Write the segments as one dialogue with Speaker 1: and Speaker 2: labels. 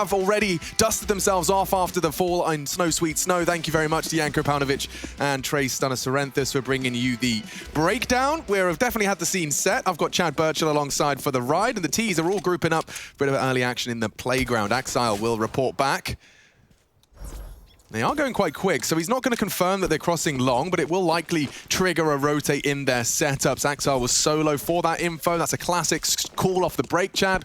Speaker 1: have already dusted themselves off after the fall in Snow Sweet Snow. Thank you very much to Janko Paunovic and Trey Stunner Sorrenthis for bringing you the breakdown. We've definitely had the scene set. I've got Chad Birchall alongside for the ride, and the T's are all grouping up. Bit of early action in the playground. Axile will report back. They are going quite quick, so he's not going to confirm that they're crossing long, but it will likely trigger a rotate in their setups. Axile was solo for that info. That's a classic call off the break, Chad.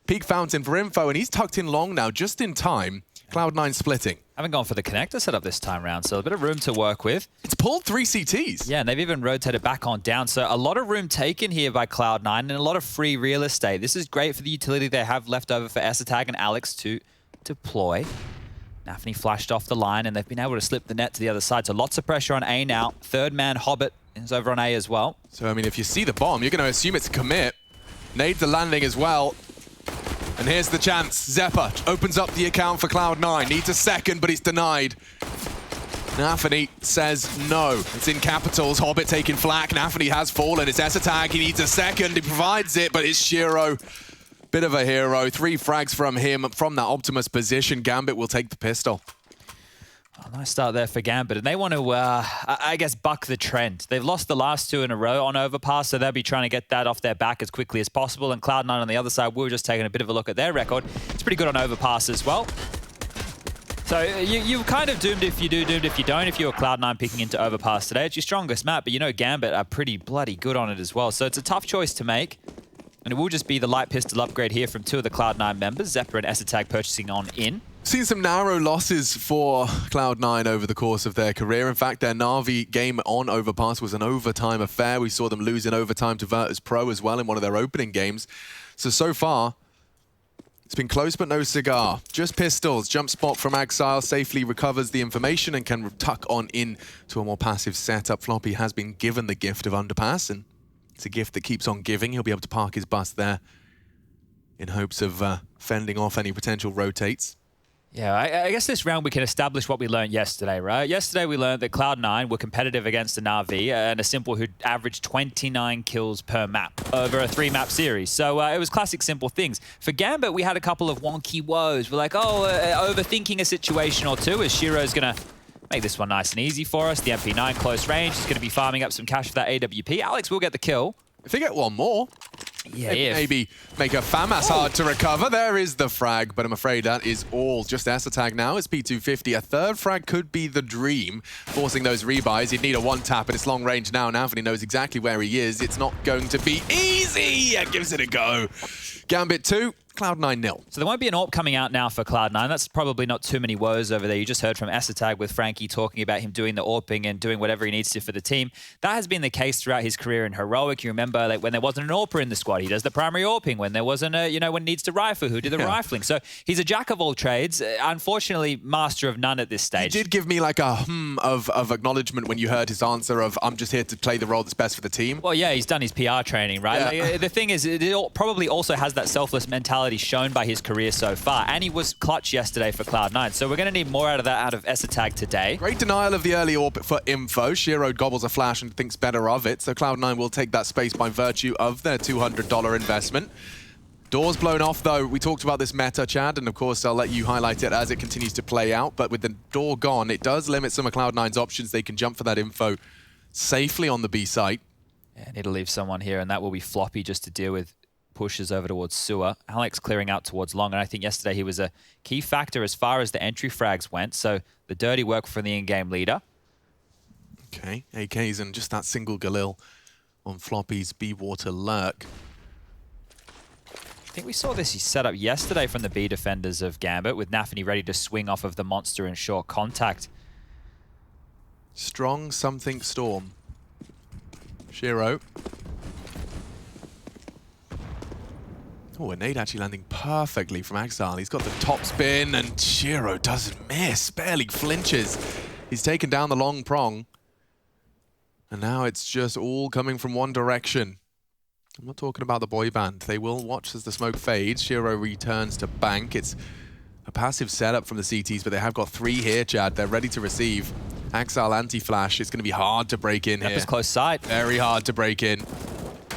Speaker 1: Peak Fountain for info, and he's tucked in long now, just in time. Cloud9 splitting.
Speaker 2: Haven't gone for the connector setup this time around, so a bit of room to work with.
Speaker 1: It's pulled 3 CTs.
Speaker 2: Yeah, and they've even rotated back on down, so a lot of room taken here by Cloud9 and a lot of free real estate. This is great for the utility they have left over for Esatag and Alex to deploy. Nafny flashed off the line, and they've been able to slip the net to the other side. So lots of pressure on A now. Third man, Hobbit, is over on A as well.
Speaker 1: So, I mean, if you see the bomb, you're going to assume it's a commit. Nades the landing as well. And here's the chance. Zeppa opens up the account for Cloud9. Needs a second, but he's denied. Nafny says no. It's in capitals. Hobbit taking flak. Nafny has fallen. It's Esatag. He needs a second. He provides it, but it's Shiro. Bit of a hero. 3 frags from him from that Optimus position. Gambit will take the pistol.
Speaker 2: Oh, nice start there for Gambit. And they want to, I guess, buck the trend. They've lost the last 2 in a row on overpass, so they'll be trying to get that off their back as quickly as possible. And Cloud9 on the other side, we were just taking a bit of a look at their record. It's pretty good on overpass as well. So you're kind of doomed if you do, doomed if you don't. If you're Cloud9 picking into overpass today, it's your strongest map, but you know Gambit are pretty bloody good on it as well. So it's a tough choice to make. And it will just be the light pistol upgrade here from 2 of the Cloud9 members, Zeppa and Esatag purchasing on in.
Speaker 1: Seen some narrow losses for Cloud9 over the course of their career. In fact, their Na'Vi game on Overpass was an overtime affair. We saw them lose in overtime to Virtus Pro as well in one of their opening games. So far, it's been close but no cigar. Just pistols. Jump spot from Axile safely recovers the information and can tuck on in to a more passive setup. Floppy has been given the gift of underpass, and it's a gift that keeps on giving. He'll be able to park his bus there in hopes of fending off any potential rotates.
Speaker 2: Yeah, I guess this round we can establish what we learned yesterday, right? Yesterday we learned that Cloud9 were competitive against a Na'Vi and a Simple who averaged 29 kills per map over a 3-map series. So it was classic Simple things. For Gambit, we had a couple of wonky woes. We're like, overthinking a situation or two as Shiro's going to make this one nice and easy for us. The MP9 close range is going to be farming up some cash for that AWP. Alex will get the kill.
Speaker 1: If they get one more, maybe make a FAMAS hard to recover. There is the frag, but I'm afraid that is all. Just Esatag now. It's P250. A third frag could be the dream, forcing those rebuys. He'd need a 1-tap, and it's long range now. Nafny knows exactly where he is. It's not going to be easy, and gives it a go. Gambit 2. Cloud9 0.
Speaker 2: So there won't be an AWP coming out now for Cloud9. That's probably not too many woes over there. You just heard from Esatag with Frankie talking about him doing the AWPing and doing whatever he needs to for the team. That has been the case throughout his career in Heroic. You remember like, when there wasn't an AWPer in the squad, he does the primary AWPing. When there wasn't a, when he needs to rifle, who did the rifling. So he's a jack of all trades. Unfortunately, master of none at this stage.
Speaker 1: He did give me like a of acknowledgement when you heard his answer of, I'm just here to play the role that's best for the team.
Speaker 2: Well, yeah, he's done his PR training, right?
Speaker 1: Yeah.
Speaker 2: Like, the thing is, it probably also has that selfless mentality shown by his career so far, and he was clutch yesterday for Cloud9, so we're going to need more out of that out of Esatag today. Great
Speaker 1: denial of the early AWP for info. Shiro gobbles a flash and thinks better of it, so Cloud9 will take that space by virtue of their $200 investment. Doors blown off though. We talked about this meta, Chad, and of course I'll let you highlight it as it continues to play out, but with the door gone, it does limit some of Cloud9's options. They can jump for that info safely on the B site.
Speaker 2: Yeah, need to leave someone here, and that will be Floppy just to deal with pushes over towards sewer. Alex clearing out towards long, and I think yesterday he was a key factor as far as the entry frags went, so the dirty work from the in-game leader.
Speaker 1: Okay, AKs and just that single Galil on Floppy's B-Water lurk.
Speaker 2: I think we saw this set up yesterday from the B defenders of Gambit, with Nafny ready to swing off of the monster in short contact.
Speaker 1: Strong something storm. Shiro. Oh, a nade actually landing perfectly from Axile. He's got the top spin, and Shiro doesn't miss, barely flinches. He's taken down the long prong. And now it's just all coming from one direction. I'm not talking about the boy band. They will watch as the smoke fades. Shiro returns to bank. It's a passive setup from the CTs, but they have got 3 here, Chad. They're ready to receive. Axile anti-flash. It's going to be hard to break in here.
Speaker 2: Yep, it's close sight.
Speaker 1: Very hard to break in.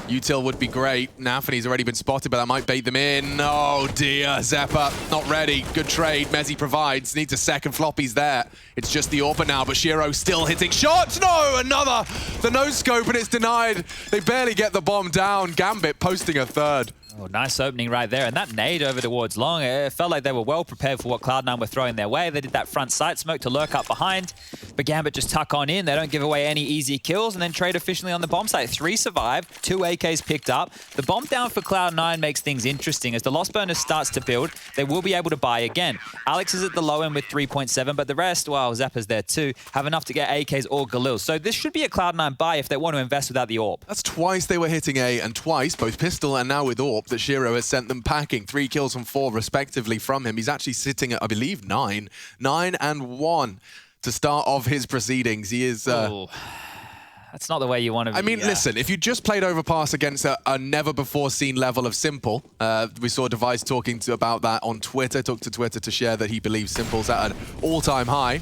Speaker 1: Util would be great. Nafany's already been spotted, but that might bait them in. Oh dear, Zeppa, not ready. Good trade, Mezzi provides. Needs a second, Floppy's there. It's just the AWP now, but Shiro still hitting shots. No, another! The no-scope, and it's denied. They barely get the bomb down. Gambit posting a third.
Speaker 2: Oh, nice opening right there. And that nade over towards Long, it felt like they were well prepared for what Cloud9 were throwing their way. They did that front sight smoke to lurk up behind, but Gambit just tuck on in. They don't give away any easy kills and then trade efficiently on the bomb site. 3 survived, 2 AKs picked up. The bomb down for Cloud9 makes things interesting. As the loss bonus starts to build, they will be able to buy again. Alex is at the low end with 3.7, but the rest, well, Zappa's there too, have enough to get AKs or Galils. So this should be a Cloud9 buy if they want to invest without the AWP.
Speaker 1: That's twice they were hitting A, and twice, both pistol and now with AWP, that Shiro has sent them packing. 3 kills and 4 respectively from him. He's actually sitting at, I believe, 9. 9 and 1 to start off his proceedings. He is...
Speaker 2: That's not the way you want to be.
Speaker 1: I mean, listen, if you just played overpass against a never-before-seen level of Simple, we saw Device talking about that on Twitter, took to Twitter to share that he believes Simple's at an all-time high,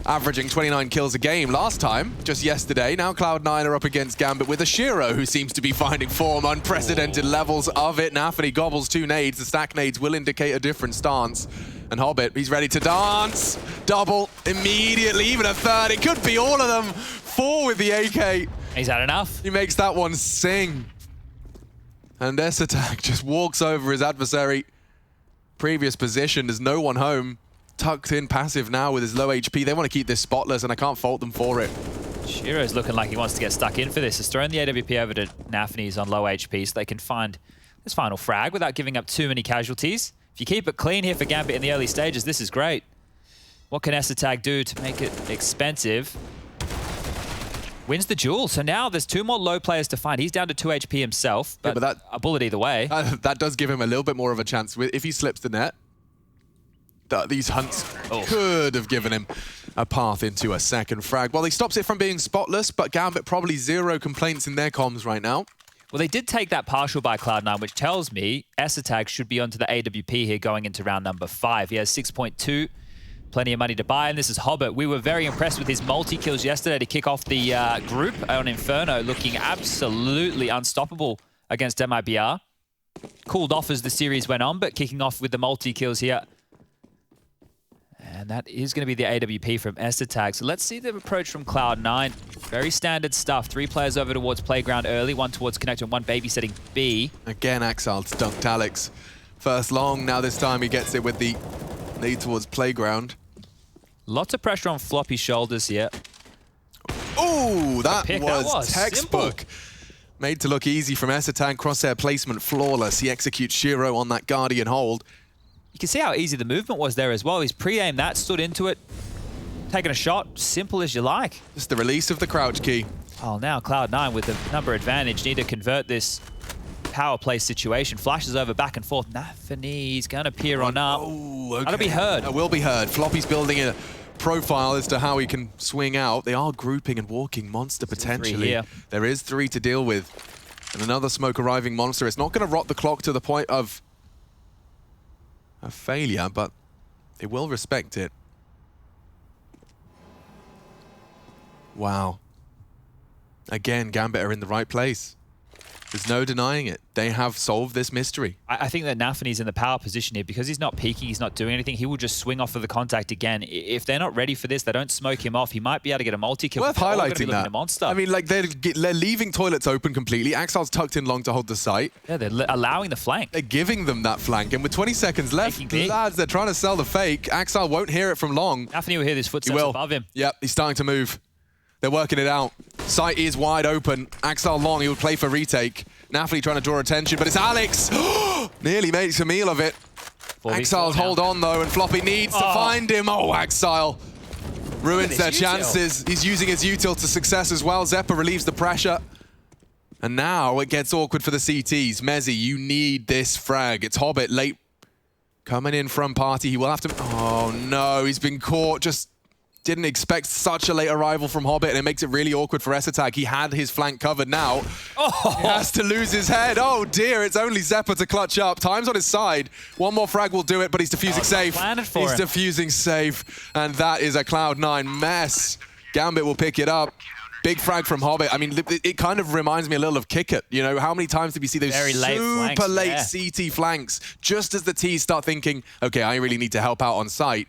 Speaker 1: averaging 29 kills a game last time, just yesterday. Now Cloud9 are up against Gambit with a Shiro who seems to be finding form, unprecedented levels of it. Nafany gobbles 2 nades. The stack nades will indicate a different stance. And Hobbit, he's ready to dance. Double immediately, even a third. It could be all of them. 4 with the AK.
Speaker 2: He's had enough.
Speaker 1: He makes that one sing. And S-Attack just walks over his adversary. Previous position, there's no one home. Tucked in passive now with his low HP. They want to keep this spotless, and I can't fault them for it.
Speaker 2: Shiro's looking like he wants to get stuck in for this. He's thrown the AWP over to Nafany's on low HP so they can find this final frag without giving up too many casualties. If you keep it clean here for Gambit in the early stages, this is great. What can S-Attack do to make it expensive? Wins the duel. So now there's 2 more low players to find. He's down to 2 HP himself, but that, a bullet either way.
Speaker 1: That does give him a little bit more of a chance. If he slips the net, these hunts could have given him a path into a second frag. Well, he stops it from being spotless, but Gambit probably 0 complaints in their comms right now.
Speaker 2: Well, they did take that partial by Cloud9, which tells me S-Attack should be onto the AWP here going into round number 5. He has 6.2, plenty of money to buy, and this is Hobbit. We were very impressed with his multi-kills yesterday to kick off the group on Inferno, looking absolutely unstoppable against MIBR. Cooled off as the series went on, but kicking off with the multi-kills here. And that is going to be the AWP from S-Attack. So let's see the approach from Cloud9. Very standard stuff. 3 players over towards Playground early, 1 towards Connect and 1 babysitting B.
Speaker 1: Again, Axal's dunked Alex. First long, now this time he gets it with the lead towards Playground.
Speaker 2: Lots of pressure on Floppy's shoulders here.
Speaker 1: Oh, that was textbook.
Speaker 2: Simple.
Speaker 1: Made to look easy from S-Attack. Crosshair placement flawless. He executes Shiro on that Guardian hold.
Speaker 2: You can see how easy the movement was there as well. He's pre-aimed that, stood into it, taking a shot, simple as you like.
Speaker 1: Just the release of the crouch key.
Speaker 2: Oh, now Cloud9 with the number advantage need to convert this power play situation. Flashes over back and forth. Nafany's going to peer on up.
Speaker 1: Oh, okay.
Speaker 2: That'll be heard.
Speaker 1: That will be heard. Floppy's building a profile as to how he can swing out. They are grouping and walking monster potentially. There is 3 to deal with. And another smoke arriving monster. It's not going to rot the clock to the point of a failure, but they will respect it. Wow. Again, Gambit are in the right place. There's no denying it. They have solved this mystery.
Speaker 2: I think that Nafany's in the power position here because he's not peeking, he's not doing anything. He will just swing off of the contact again. If they're not ready for this, they don't smoke him off. He might be able to get a multi-kill.
Speaker 1: Worth highlighting that.
Speaker 2: Monster.
Speaker 1: I mean, like, they're leaving toilets open completely. Axal's tucked in long to hold the site.
Speaker 2: Yeah, they're allowing the flank.
Speaker 1: They're giving them that flank. And with 20 seconds left, lads, they're trying to sell the fake. Axal won't hear it from long.
Speaker 2: Nafany will hear his footsteps above him.
Speaker 1: Yep, he's starting to move. They're working it out. Site is wide open. Axal long, he would play for retake. Nafany trying to draw attention, but it's Alex! Nearly makes a meal of it. Axal's hold on though, and Floppy needs to find him. Oh, Axal ruins their chances. He's using his util to success as well. Zeppa relieves the pressure. And now it gets awkward for the CTs. Mezzi, you need this frag. It's Hobbit late coming in from party. He will have to... Oh no, he's been caught. Just didn't expect such a late arrival from Hobbit, and it makes it really awkward for S-Attack. He had his flank covered now. He has to lose his head. Oh dear, it's only Zeppa to clutch up. Time's on his side. One more frag will do it, but he's defusing safe. He's defusing safe, and that is a Cloud9 mess. Gambit will pick it up. Big frag from Hobbit. I mean, it kind of reminds me a little of Kick It. You know, how many times did we see those
Speaker 2: Very late
Speaker 1: super
Speaker 2: flanks,
Speaker 1: late CT flanks just as the T's start thinking, okay, I really need to help out on site.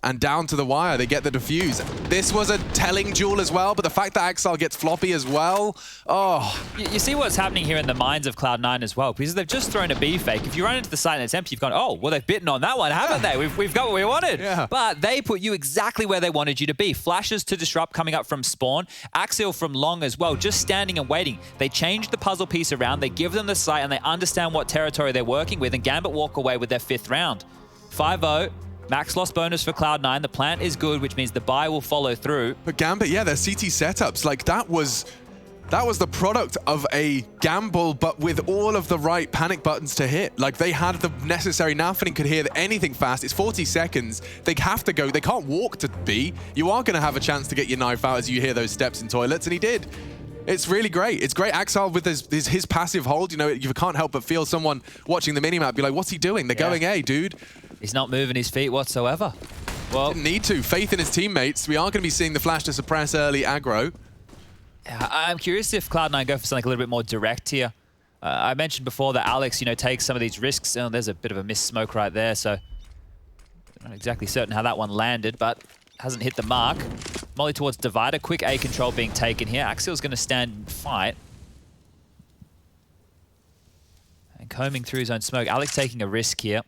Speaker 1: And down to the wire, they get the defuse. This was a telling duel as well, but the fact that Axel gets floppy as well, oh.
Speaker 2: You see what's happening here in the minds of Cloud9 as well, because they've just thrown a B fake. If you run into the site and it's empty, you've gone, oh, well, they've bitten on that one, haven't they? We've got what we wanted.
Speaker 1: Yeah.
Speaker 2: But they put you exactly where they wanted you to be. Flashes to disrupt coming up from spawn. Axel from long as well, just standing and waiting. They change the puzzle piece around, they give them the site, and they understand what territory they're working with, and Gambit walk away with their 5th round. 5-0. Max loss bonus for Cloud9. The plant is good, which means the buy will follow through.
Speaker 1: But Gambit, yeah, their CT setups, like that was the product of a gamble, but with all of the right panic buttons to hit. Like they had the necessary, Nafany could hear anything fast. It's 40 seconds. They have to go. They can't walk to B. You are going to have a chance to get your knife out as you hear those steps in toilets, and he did. It's really great. It's great. Axel with his passive hold, you know, you can't help but feel someone watching the minimap be like, what's he doing? They're going A, dude.
Speaker 2: He's not moving his feet whatsoever. Well,
Speaker 1: didn't need to. Faith in his teammates. We are going to be seeing the flash to suppress early aggro.
Speaker 2: I'm curious if Cloud9 go for something a little bit more direct here. I mentioned before that Alex, you know, takes some of these risks. Oh, there's a bit of a missed smoke right there, so not exactly certain how that one landed, but hasn't hit the mark. Molly towards Divider. Quick A control being taken here. Axel's going to stand and fight. And combing through his own smoke. Alex taking a risk here.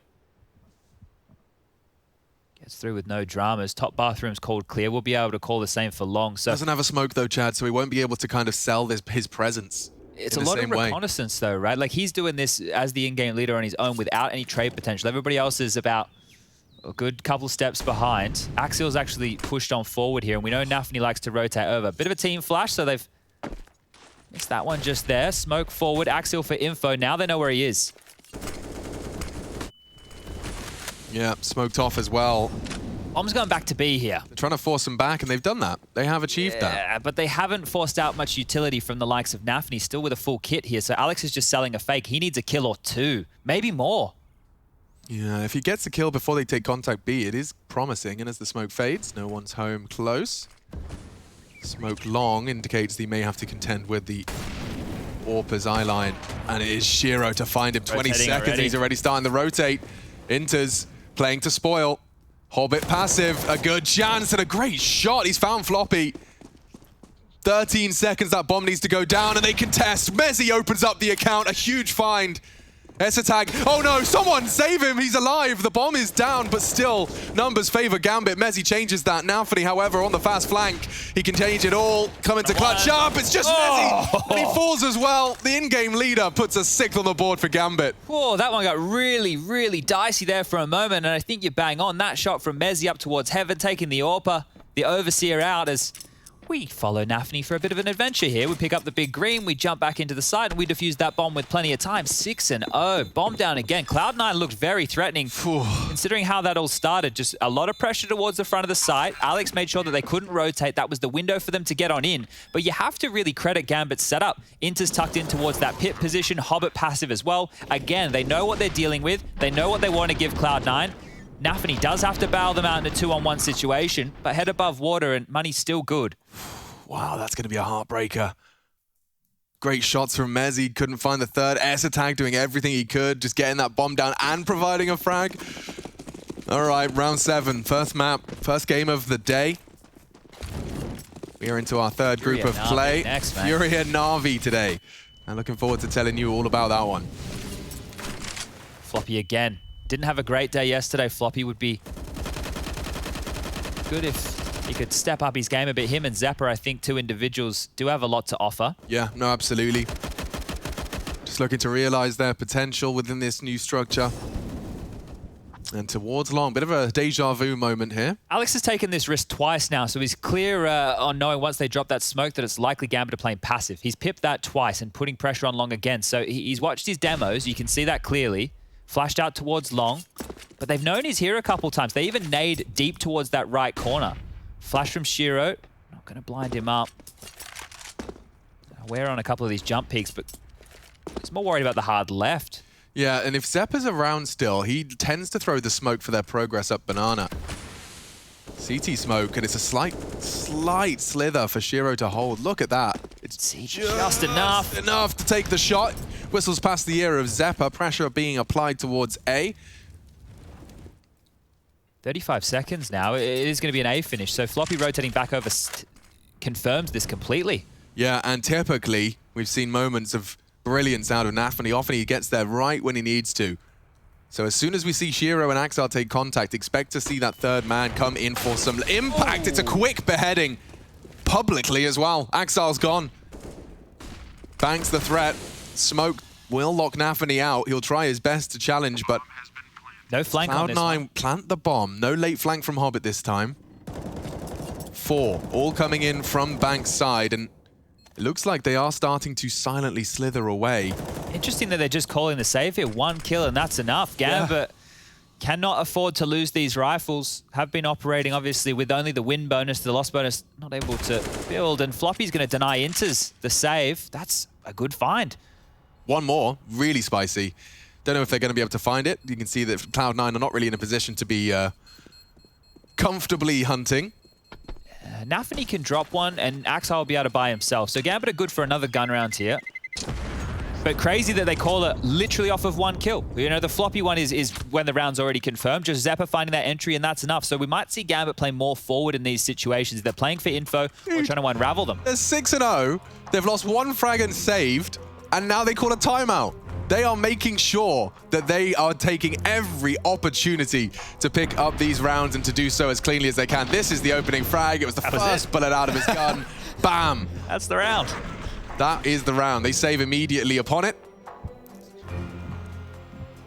Speaker 2: Gets through with no dramas. Top bathroom's called clear. We'll be able to call the same for long. So
Speaker 1: doesn't have a smoke though, Chad, so he won't be able to kind of sell his presence.
Speaker 2: It's a lot of reconnaissance though, right? Like he's doing this as the in-game leader on his own without any trade potential. Everybody else is about a good couple steps behind. Axel's actually pushed on forward here, and we know Nafany likes to rotate over. Bit of a team flash, so they've missed that one just there. Smoke forward, Axel for info. Now they know where he is.
Speaker 1: Yeah, smoked off as well.
Speaker 2: Bomb's going back to B here.
Speaker 1: They're trying to force him back, and they've done that. They have achieved that.
Speaker 2: But they haven't forced out much utility from the likes of Nafany, still with a full kit here. So Alex is just selling a fake. He needs a kill or two, maybe more.
Speaker 1: Yeah, if he gets a kill before they take contact B, it is promising. And as the smoke fades, no one's home close. Smoke long indicates he may have to contend with the AWP's eye line. And it is Shiro to find him. 20 seconds, already. He's already starting to rotate. Inters playing to spoil. Hobbit passive, a good chance and a great shot. He's found Floppy. 13 seconds, that bomb needs to go down and they contest. Mezzi opens up the account, a huge find. S-Attack, oh no, someone save him, he's alive. The bomb is down, but still, numbers favor Gambit. Mezzi changes that. Nafany, however, on the fast flank, he can change it all. Coming to clutch up, it's just Mezzi, and he falls as well. The in-game leader puts a 6th on the board for Gambit.
Speaker 2: Whoa, that one got really, really dicey there for a moment, and I think you're bang on. That shot from Mezzi up towards heaven, taking the AWPer, the Overseer out as we follow Nafany for a bit of an adventure here. We pick up the big green, we jump back into the side, and we defuse that bomb with plenty of time. 6-0. Bomb down again. Cloud9 looked very threatening, considering how that all started. Just a lot of pressure towards the front of the site. Alex made sure that they couldn't rotate. That was the window for them to get on in. But you have to really credit Gambit's setup. Inter's tucked in towards that pit position. Hobbit passive as well. Again, they know what they're dealing with. They know what they want to give Cloud9. Nafany does have to bail them out in a 2-on-1 situation, but head above water and money's still good.
Speaker 1: Wow, that's going to be a heartbreaker. Great shots from Mezzi. Couldn't find the third. S-Attack doing everything he could, just getting that bomb down and providing a frag. All right, round 7. First map, first game of the day. We are into our third group of play. Fury and Na'Vi today. And looking forward to telling you all about that one.
Speaker 2: Floppy again. Didn't have a great day yesterday. Floppy would be good if he could step up his game a bit. Him and Zapper, I think, 2 individuals do have a lot to offer.
Speaker 1: Yeah, no, absolutely. Just looking to realize their potential within this new structure. And towards long, bit of a deja vu moment here.
Speaker 2: Alex has taken this risk twice now, so he's clear on knowing once they drop that smoke that it's likely Gambit to play passive. He's pipped that twice and putting pressure on long again. So he's watched his demos. You can see that clearly. Flashed out towards long, but they've known he's here a couple times. They even nade deep towards that right corner. Flash from Shiro. Not going to blind him up. We're on a couple of these jump peaks, but he's more worried about the hard left.
Speaker 1: Yeah, and if Zeppa's around still, he tends to throw the smoke for their progress up banana. CT smoke, and it's a slight slither for Shiro to hold. Look at that. It's
Speaker 2: just enough.
Speaker 1: Enough to take the shot. Whistles past the ear of Zeppa. Pressure being applied towards A.
Speaker 2: 35 seconds now. It is going to be an A finish. So Floppy rotating back over confirms this completely.
Speaker 1: Yeah, and typically we've seen moments of brilliance out of Nafany. Often he gets there right when he needs to. So as soon as we see Shiro and Axel take contact, expect to see that third man come in for some impact. It's a quick beheading publicly as well. Axel's gone. Banks the threat. Smoke will lock Nafany out. He'll try his best to challenge, but
Speaker 2: no flank on this one.
Speaker 1: Cloud9 plant the bomb. No late flank from Hobbit this time. 4, all coming in from Bank's side, and it looks like they are starting to silently slither away.
Speaker 2: Interesting that they're just calling the save here. 1 kill and that's enough. Gambit cannot afford to lose these rifles. Have been operating, obviously, with only the win bonus, the loss bonus, not able to build. And Floppy's going to deny Inters the save. That's a good find.
Speaker 1: One more, really spicy. Don't know if they're going to be able to find it. You can see that Cloud9 are not really in a position to be comfortably hunting.
Speaker 2: Nafany can drop one, and Axel will be able to buy himself. So Gambit are good for another gun round here. But crazy that they call it literally off of 1 kill. You know, the Floppy one is when the round's already confirmed. Just Zeppa finding that entry, and that's enough. So we might see Gambit play more forward in these situations. They're playing for info or trying to unravel them.
Speaker 1: They're 6-0. They've lost 1 frag and saved, and now they call a timeout. They are making sure that they are taking every opportunity to pick up these rounds and to do so as cleanly as they can. This is the opening frag. It was the first bullet out of his gun. Bam.
Speaker 2: That's the round.
Speaker 1: That is the round. They save immediately upon it.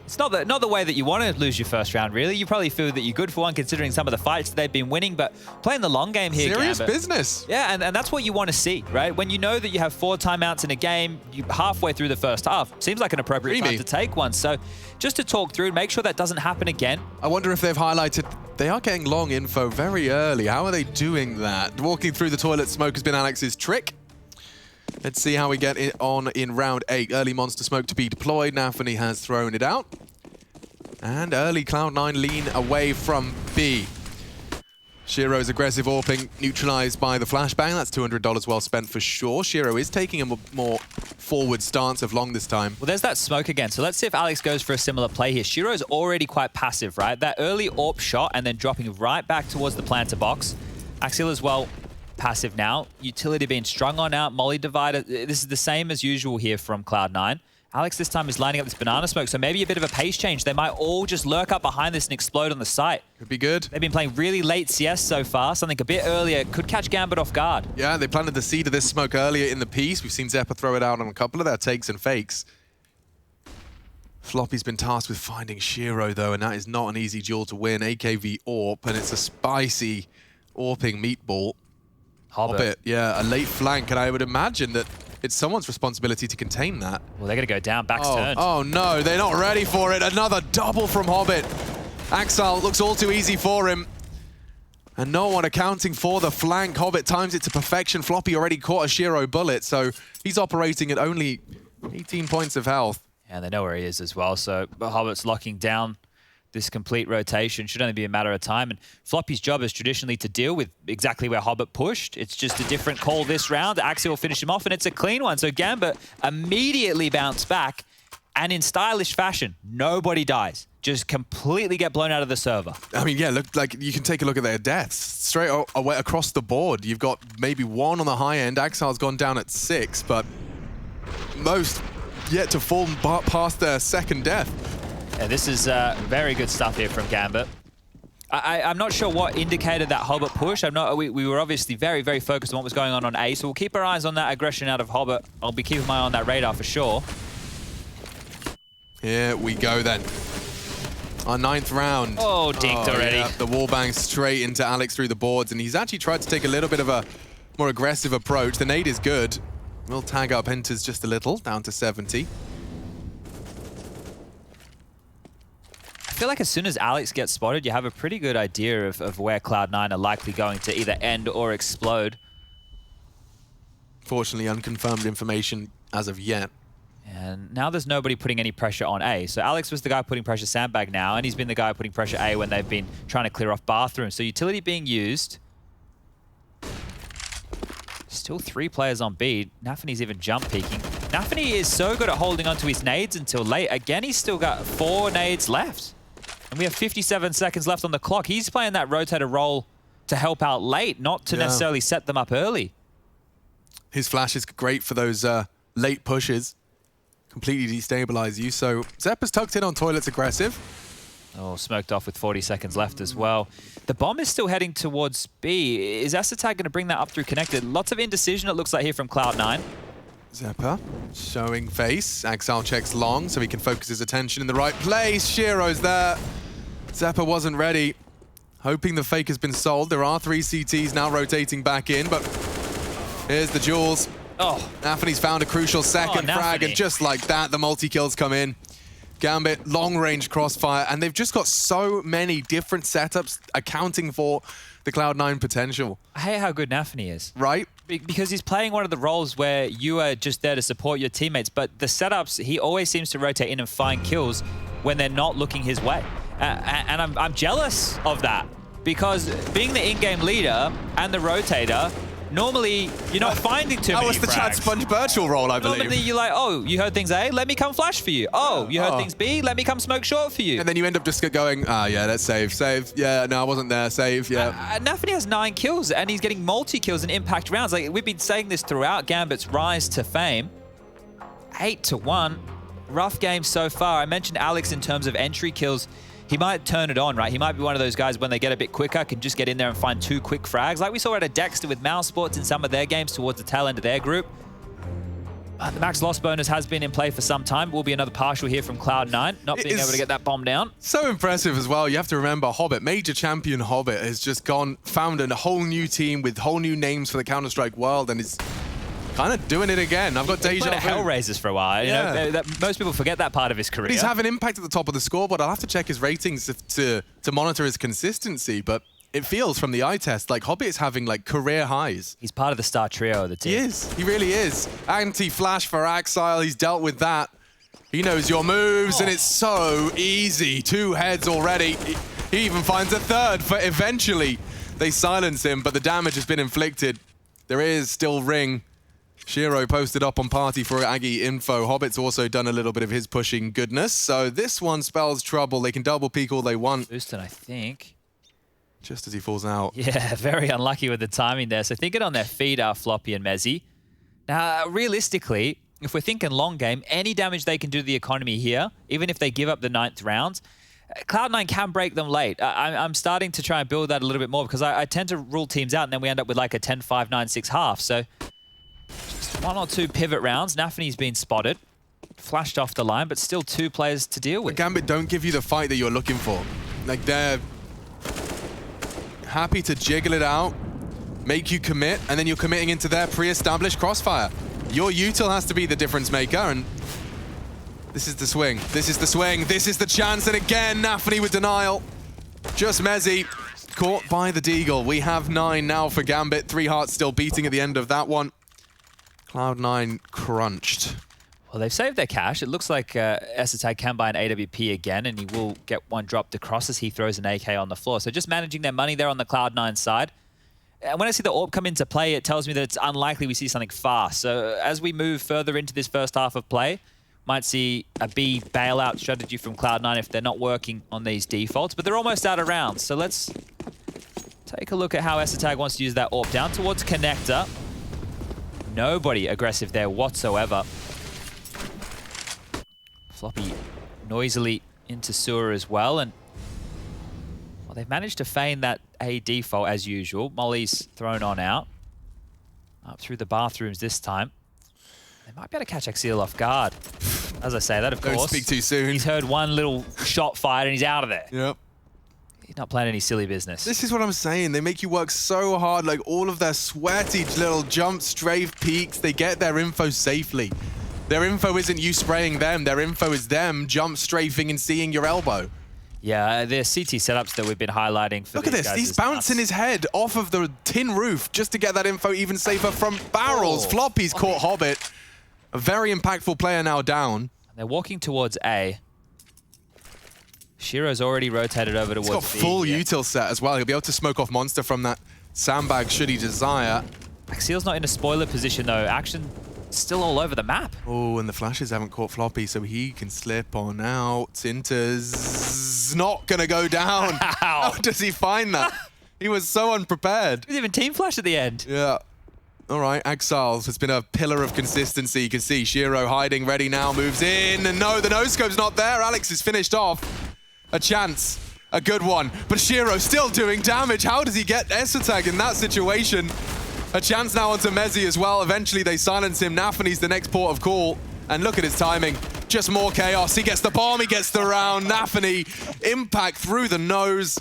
Speaker 2: It's not the way that you want to lose your first round, really. You probably feel that you're good for one, considering some of the fights that they've been winning, but playing the long game here,
Speaker 1: Serious
Speaker 2: Gambit.
Speaker 1: business.
Speaker 2: Yeah, and that's what you want to see, right? When you know that you have 4 timeouts in a game, you halfway through the first half, seems like an appropriate time to take one. So just to talk through, make sure that doesn't happen again.
Speaker 1: I wonder if they've highlighted, they are getting long info very early. How are they doing that? Walking through the toilet smoke has been Alex's trick. Let's see how we get it on in round 8. Early monster smoke to be deployed. Nafany has thrown it out. And early Cloud9 lean away from B. Shiro's aggressive AWPing neutralized by the flashbang. That's $200 well spent for sure. Shiro is taking a more forward stance of long this time.
Speaker 2: Well, there's that smoke again. So let's see if Alex goes for a similar play here. Shiro's already quite passive, right? That early AWP shot and then dropping right back towards the planter box. Axel as well, passive now. Utility being strung on out. Molly divider. This is the same as usual here from Cloud9. Alex this time is lining up this banana smoke, so maybe a bit of a pace change. They might all just lurk up behind this and explode on the site.
Speaker 1: Could be good.
Speaker 2: They've been playing really late CS so far. Something a bit earlier could catch Gambit off guard.
Speaker 1: Yeah, they planted the seed of this smoke earlier in the piece. We've seen Zeppa throw it out on a couple of their takes and fakes. Floppy's been tasked with finding Shiro, though, and that is not an easy duel to win. AKV AWP, and it's a spicy AWPing meatball.
Speaker 2: Hobbit.
Speaker 1: Yeah, a late flank, and I would imagine that it's someone's responsibility to contain that.
Speaker 2: Well, they're going to go down, back's turned.
Speaker 1: Oh no, they're not ready for it. Another double from Hobbit. Axel looks all too easy for him. And no one accounting for the flank. Hobbit times it to perfection. Floppy already caught a Shiro bullet, so he's operating at only 18 points of health.
Speaker 2: And they know where he is as well, so Hobbit's locking down this complete rotation. Should only be a matter of time. And Floppy's job is traditionally to deal with exactly where Hobbit pushed. It's just a different call this round. Axel will finish him off, and it's a clean one. So Gambit immediately bounced back, and in stylish fashion, nobody dies. Just completely get blown out of the server.
Speaker 1: I mean, yeah, look, like you can take a look at their deaths. Straight away across the board. You've got maybe 1 on the high end. Axel's gone down at 6, but most yet to fall past their second death.
Speaker 2: Yeah, this is very good stuff here from Gambit. I'm not sure what indicated that Hobbit push. We were obviously very, very focused on what was going on A, so we'll keep our eyes on that aggression out of Hobbit. I'll be keeping my eye on that radar for sure.
Speaker 1: Here we go then. Our 9th round.
Speaker 2: Oh, dinked already.
Speaker 1: Yeah, the wallbang straight into Alex through the boards, and he's actually tried to take a little bit of a more aggressive approach. The nade is good. We'll tag up Enters just a little, down to 70.
Speaker 2: I feel like as soon as Alex gets spotted, you have a pretty good idea of where Cloud9 are likely going to either end or explode.
Speaker 1: Fortunately, unconfirmed information as of yet.
Speaker 2: And now there's nobody putting any pressure on A. So Alex was the guy putting pressure Sandbag now, and he's been the guy putting pressure A when they've been trying to clear off Bathroom. So utility being used. Still 3 players on B. Nafany's even jump peeking. Nafany is so good at holding onto his nades until late. Again, he's still got 4 nades left. And we have 57 seconds left on the clock. He's playing that rotator role to help out late, not to necessarily set them up early.
Speaker 1: His flash is great for those late pushes. Completely destabilize you. So Zeppa's tucked in on toilets aggressive.
Speaker 2: Oh, smoked off with 40 seconds left as well. The bomb is still heading towards B. Is Acetag going to bring that up through connected? Lots of indecision, it looks like, here from Cloud9.
Speaker 1: Zeppa showing face. Axel checks long so he can focus his attention in the right place. Shiro's there. Zeppa wasn't ready. Hoping the fake has been sold. There are 3 CTs now rotating back in, but here's the jewels.
Speaker 2: Oh,
Speaker 1: Nafany's found a crucial second frag, and just like that, the multi-kills come in. Gambit, long-range crossfire, and they've just got so many different setups accounting for the Cloud9 potential.
Speaker 2: I hate how good Nafany is.
Speaker 1: Right?
Speaker 2: Because he's playing one of the roles where you are just there to support your teammates, but the setups, he always seems to rotate in and find kills when they're not looking his way. And I'm jealous of that, because being the in-game leader and the rotator, normally you're not finding too many
Speaker 1: That was the Chad Sponge Birchall role, I believe.
Speaker 2: Normally you're like, oh, you heard things A, let me come flash for you. Oh, you heard things B, let me come smoke short for you.
Speaker 1: And then you end up just going, yeah, let's save. Yeah, no, I wasn't there, save, yeah.
Speaker 2: Nafany has 9 kills, and he's getting multi-kills in impact rounds. Like, we've been saying this throughout Gambit's rise to fame. 8-1. Rough game so far. I mentioned Alex in terms of entry kills. He might turn it on, right? He might be one of those guys when they get a bit quicker, can just get in there and find 2 quick frags. Like we saw at a Dexter with Mouse Sports in some of their games towards the tail end of their group. The max loss bonus has been in play for some time. Will be another partial here from Cloud9, not being able to get that bomb down.
Speaker 1: So impressive as well. You have to remember, Hobbit, major champion Hobbit, has just found a whole new team with whole new names for the Counter-Strike world, and is kind of doing it again. I've got deja vu.
Speaker 2: Hellraisers for a while. You know, most people forget that part of his career.
Speaker 1: He's having impact at the top of the scoreboard. I'll have to check his ratings to monitor his consistency, but it feels from the eye test like Hobbit is having like career highs.
Speaker 2: He's part of the star trio of the team.
Speaker 1: He is. He really is. Anti-flash for Axile. He's dealt with that. He knows your moves, and it's so easy. 2 heads already. He even finds a 3rd, for eventually they silence him, but the damage has been inflicted. There is still ring. Shiro posted up on party for Aggie info. Hobbit's also done a little bit of his pushing goodness. So this one spells trouble. They can double peek all they want.
Speaker 2: Boosted, I think.
Speaker 1: Just as he falls out.
Speaker 2: Yeah, very unlucky with the timing there. So thinking on their feet are Floppy and Mezzy. Now, realistically, if we're thinking long game, any damage they can do to the economy here, even if they give up the 9th round, Cloud9 can break them late. I'm starting to try and build that a little bit more, because I tend to rule teams out and then we end up with like a 10-5, 9-6 half. So just 1 or 2 pivot rounds. Nafany's been spotted, flashed off the line, but still 2 players to deal with.
Speaker 1: The Gambit don't give you the fight that you're looking for. Like, they're happy to jiggle it out, make you commit, and then you're committing into their pre-established crossfire. Your util has to be the difference maker, and this is the swing. This is the swing. This is the chance, and again, Nafany with denial. Just Mezzy caught by the Deagle. We have 9 now for Gambit. 3 hearts still beating at the end of that one. Cloud9 crunched.
Speaker 2: Well, they've saved their cash. It looks like Acetag can buy an AWP again, and he will get one dropped across as he throws an AK on the floor. So just managing their money there on the Cloud9 side. And when I see the AWP come into play, it tells me that it's unlikely we see something fast. So as we move further into this first half of play, might see a B bailout strategy from Cloud9 if they're not working on these defaults. But they're almost out of rounds. So let's take a look at how Acetag wants to use that AWP. Down towards connector. Nobody aggressive there whatsoever. Floppy noisily into sewer as well, and well, they've managed to feign that A default as usual. Molly's thrown on out. Up through the bathrooms this time. They might be able to catch Axil off guard. As I say that, of course.
Speaker 1: Don't speak too soon.
Speaker 2: He's heard one little shot fired and he's out of there.
Speaker 1: Yep.
Speaker 2: He's not playing any silly business.
Speaker 1: This is what I'm saying. They make you work so hard, like all of their sweaty little jump, strafe, peeks, they get their info safely. Their info isn't you spraying them. Their info is them jump strafing and seeing your elbow.
Speaker 2: Yeah, the CT setups that we've been highlighting for
Speaker 1: Look at this. He's bouncing his head off of the tin roof just to get that info even safer from barrels.
Speaker 2: Oh.
Speaker 1: Floppy's caught Hobbit. A very impactful player now down.
Speaker 2: They're walking towards A. Shiro's already rotated over towards B.
Speaker 1: He's got full util set as well. He'll be able to smoke off Monster from that sandbag should he desire.
Speaker 2: Axeel's not in a spoiler position though. Action still all over the map.
Speaker 1: Oh, and the flashes haven't caught Floppy, so he can slip on out. Inter's not gonna go down. How does he find that? He was so unprepared.
Speaker 2: He was even team flash at the end.
Speaker 1: Yeah. All right, Exiles has been a pillar of consistency. You can see Shiro hiding, ready now, moves in. And no, the no-scope's not there. Alex is finished off. A chance, a good one. But Shiro still doing damage. How does he get S-Attack in that situation? A chance now onto Mezzi as well. Eventually they silence him. Nafany's the next port of call. And look at his timing. Just more chaos. He gets the bomb, he gets the round. Nafany, impact through the nose.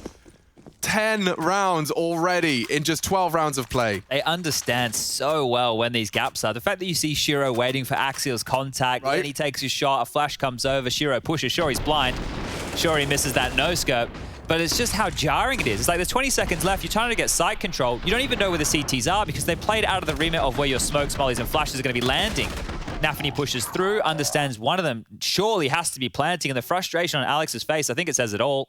Speaker 1: 10 rounds already in just 12 rounds of play.
Speaker 2: They understand so well when these gaps are. The fact that you see Shiro waiting for Axeel's contact,
Speaker 1: right?
Speaker 2: Then he takes his shot, a flash comes over, Shiro pushes, sure he's blind, sure he misses that no-scope, but it's just how jarring it is. It's like there's 20 seconds left, you're trying to get site control, you don't even know where the CTs are because they played out of the remit of where your smokes, mollies, and flashes are going to be landing. Nafany pushes through, understands one of them surely has to be planting, and the frustration on Alex's face, I think it says it all.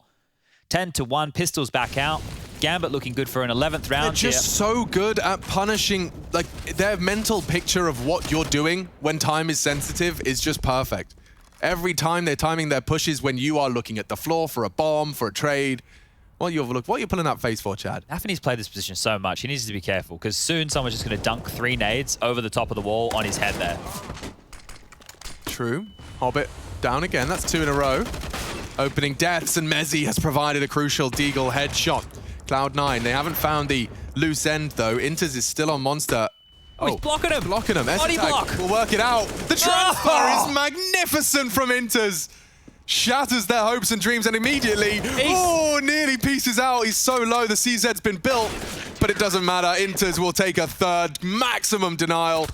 Speaker 2: 10-1, pistols back out. Gambit looking good for an 11th round.
Speaker 1: They're just so good at punishing, like their mental picture of what you're doing when time is sensitive is just perfect. Every time they're timing their pushes when you are looking at the floor for a bomb, for a trade. What are you pulling that face for, Chad?
Speaker 2: Nafany's played this position so much, he needs to be careful because soon someone's just going to dunk 3 nades over the top of the wall on his head there.
Speaker 1: True. Hobbit down again, that's 2 in a row. Opening deaths, and Mezzi has provided a crucial Deagle headshot. Cloud9, they haven't found the loose end though. Inters is still on Monster.
Speaker 2: Oh, he's blocking him.
Speaker 1: Blocking him.
Speaker 2: Body block.
Speaker 1: We'll work it out. The transfer is magnificent from Inters. Shatters their hopes and dreams, and immediately, nearly pieces out. He's so low, the CZ's been built, but it doesn't matter. Inters will take a third, maximum denial.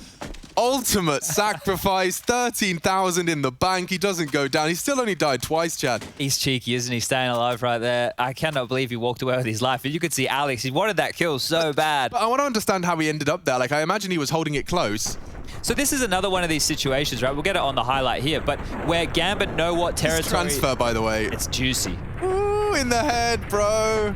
Speaker 1: Ultimate sacrifice, 13,000 in the bank. He doesn't go down. He still only died twice, Chad.
Speaker 2: He's cheeky, isn't he? Staying alive right there. I cannot believe he walked away with his life. But you could see Alex, he wanted that kill so bad.
Speaker 1: But I want to understand how he ended up there. Like, I imagine he was holding it close.
Speaker 2: So this is another one of these situations, right? We'll get it on the highlight here, but where Gambit know what territory...
Speaker 1: This transfer, by the way.
Speaker 2: It's juicy.
Speaker 1: Ooh, in the head, bro.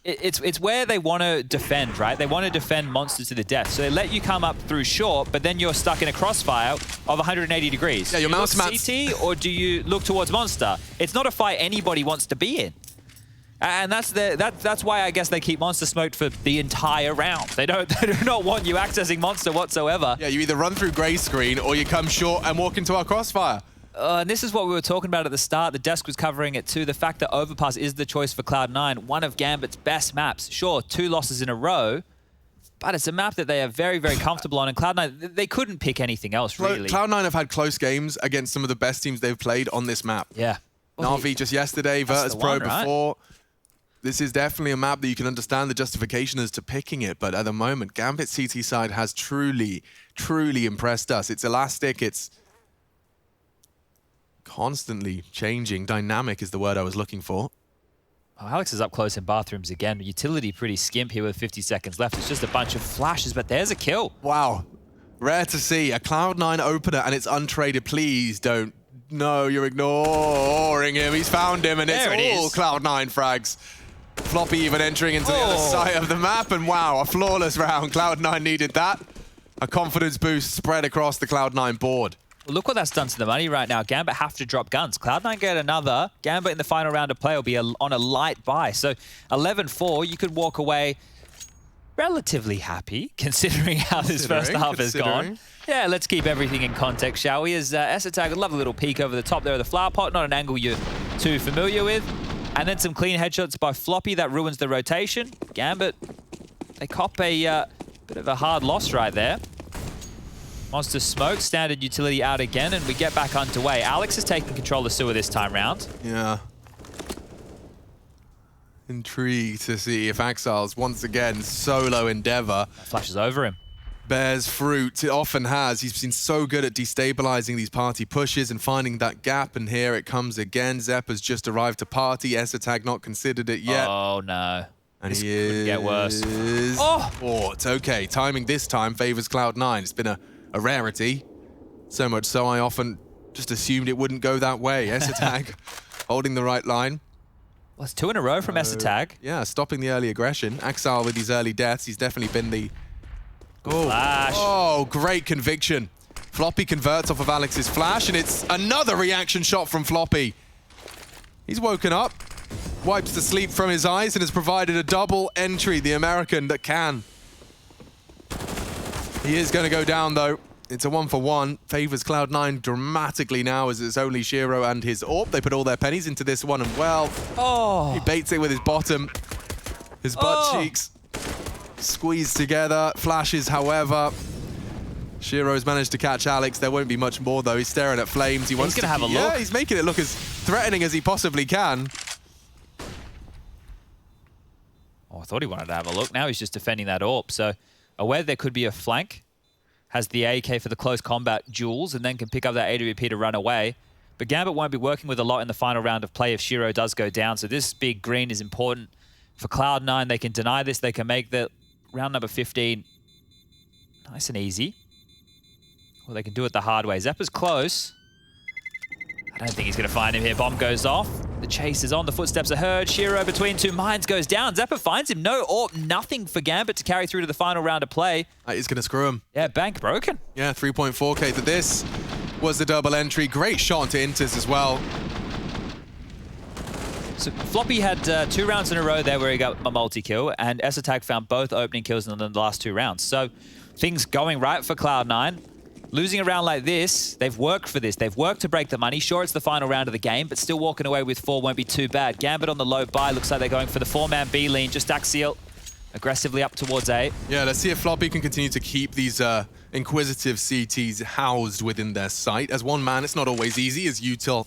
Speaker 2: It's where they want to defend, right? They want to defend Monster to the death. So they let you come up through short, but then you're stuck in a crossfire of 180 degrees.
Speaker 1: Yeah, your mouse mats.
Speaker 2: CT, or do you look towards Monster? It's not a fight anybody wants to be in. And that's why I guess they keep Monster smoked for the entire round. They do not want you accessing Monster whatsoever.
Speaker 1: Yeah, you either run through grey screen or you come short and walk into our crossfire.
Speaker 2: And this is what we were talking about at the start. The desk was covering it too. The fact that Overpass is the choice for Cloud9, one of Gambit's best maps. Sure, 2 losses in a row, but it's a map that they are very, very comfortable on. And Cloud9, they couldn't pick anything else, really.
Speaker 1: Cloud9 have had close games against some of the best teams they've played on this map.
Speaker 2: Yeah.
Speaker 1: Na'Vi just yesterday, Virtus Pro before. This is definitely a map that you can understand the justification as to picking it, but at the moment, Gambit CT side has truly, truly impressed us. It's elastic, it's constantly changing. Dynamic is the word I was looking for.
Speaker 2: Oh, Alex is up close in bathrooms again. Utility pretty skimp here with 50 seconds left. It's just a bunch of flashes, but there's a kill.
Speaker 1: Wow. Rare to see. A Cloud9 opener and it's untraded. Please don't. No, you're ignoring him. He's found him and it's all Cloud9 frags. Floppy even entering into the other side of the map, and wow, a flawless round. Cloud9 needed that. A confidence boost spread across the Cloud9 board.
Speaker 2: Well, look what that's done to the money right now. Gambit have to drop guns. Cloud9 get another. Gambit in the final round of play will be on a light buy. So 11-4, you could walk away relatively happy, considering how this first half has gone. Yeah, let's keep everything in context, shall we? As S-Attack, love a little peek over the top there of the flower pot. Not an angle you're too familiar with. And then some clean headshots by Floppy. That ruins the rotation. Gambit, they cop a bit of a hard loss right there. Monster smoke, standard utility out again, and we get back underway. Alex is taking control of sewer this time round.
Speaker 1: Yeah. Intrigued to see if Axiles once again solo endeavor
Speaker 2: Flashes over him.
Speaker 1: Bears fruit. It often has. He's been so good at destabilizing these party pushes and finding that gap, and here it comes again. Zepp has just arrived to party. S-Attack not considered it yet.
Speaker 2: Oh no.
Speaker 1: And
Speaker 2: this
Speaker 1: he
Speaker 2: couldn't get worse.
Speaker 1: Oh, it's okay. Timing this time favors Cloud9. It's been a rarity. So much so I often just assumed it wouldn't go that way. ESL holding the right line.
Speaker 2: Well, it's 2 in a row from ESL.
Speaker 1: Yeah, stopping the early aggression. Axel with these early deaths, he's definitely been the...
Speaker 2: Flash.
Speaker 1: Oh, great conviction. Floppy converts off of Alex's flash, and it's another reaction shot from Floppy. He's woken up, wipes the sleep from his eyes, and has provided a double entry, the American that can. He is going to go down, though. It's a 1-for-1. Favors Cloud9 dramatically now, as it's only Shiro and his AWP. They put all their pennies into this one, and well, he baits it with his bottom. His butt cheeks squeezed together. Flashes, however. Shiro's managed to catch Alex. There won't be much more, though. He's staring at flames. He wants
Speaker 2: to have a look.
Speaker 1: Yeah, he's making it look as threatening as he possibly can.
Speaker 2: Oh, I thought he wanted to have a look. Now he's just defending that AWP. So aware there could be a flank. Has the AK for the close combat duels, and then can pick up that AWP to run away. But Gambit won't be working with a lot in the final round of play if Shiro does go down. So this big green is important for Cloud9. They can deny this. They can make the round number 15 nice and easy. Or they can do it the hard way. Zeppa's close. I don't think he's going to find him here. Bomb goes off. The chase is on. The footsteps are heard. Shiro between two mines goes down. Zeppa finds him. No AWP, nothing for Gambit to carry through to the final round of play.
Speaker 1: He's going to screw him.
Speaker 2: Yeah, bank broken.
Speaker 1: Yeah, 3.4k to this was the double entry. Great shot into Inters as well.
Speaker 2: So Floppy had 2 rounds in a row there where he got a multi-kill, and ESL found both opening kills in the last 2 rounds. So things going right for Cloud9. Losing a round like this, they've worked for this. They've worked to break the money. Sure, it's the final round of the game, but still walking away with 4 won't be too bad. Gambit on the low buy. Looks like they're going for the 4-man B lean. Just Axial aggressively up towards A. Yeah,
Speaker 1: let's see if Floppy can continue to keep these inquisitive CTs housed within their sight. As one man, it's not always easy. As util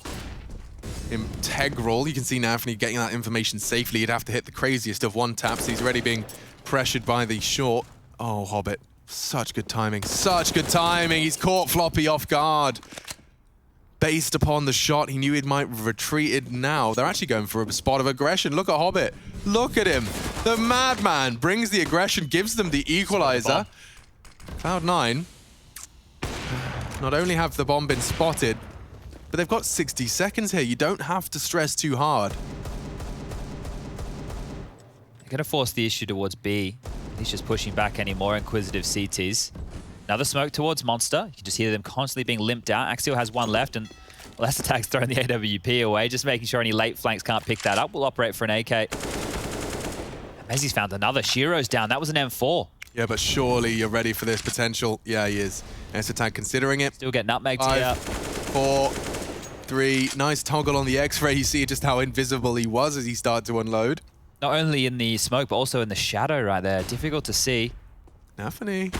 Speaker 1: integral, you can see now if he's getting that information safely, he'd have to hit the craziest of one taps. He's already being pressured by the short. Oh, Hobbit. Such good timing. Such good timing. He's caught Floppy off guard. Based upon the shot, he knew he might have retreated now. They're actually going for a spot of aggression. Look at Hobbit. Look at him. The madman brings the aggression, gives them the equalizer. Cloud9 not only have the bomb been spotted, but they've got 60 seconds here. You don't have to stress too hard.
Speaker 2: They're going to force the issue towards B. He's just pushing back any more inquisitive CTs. Another smoke towards Monster. You can just hear them constantly being limped out. Axial has 1 left, and well, that's attack's throwing the AWP away, just making sure any late flanks can't pick that up. We'll operate for an AK. Mezzi's found another. Shiro's down. That was an M4.
Speaker 1: Yeah, but surely you're ready for this potential. Yeah, he is. ESL considering it.
Speaker 2: Still get nutmegged
Speaker 1: 5, 4, 3. Nice toggle on the X-ray. You see just how invisible he was as he started to unload.
Speaker 2: Not only in the smoke, but also in the shadow right there. Difficult to see.
Speaker 1: Nafany.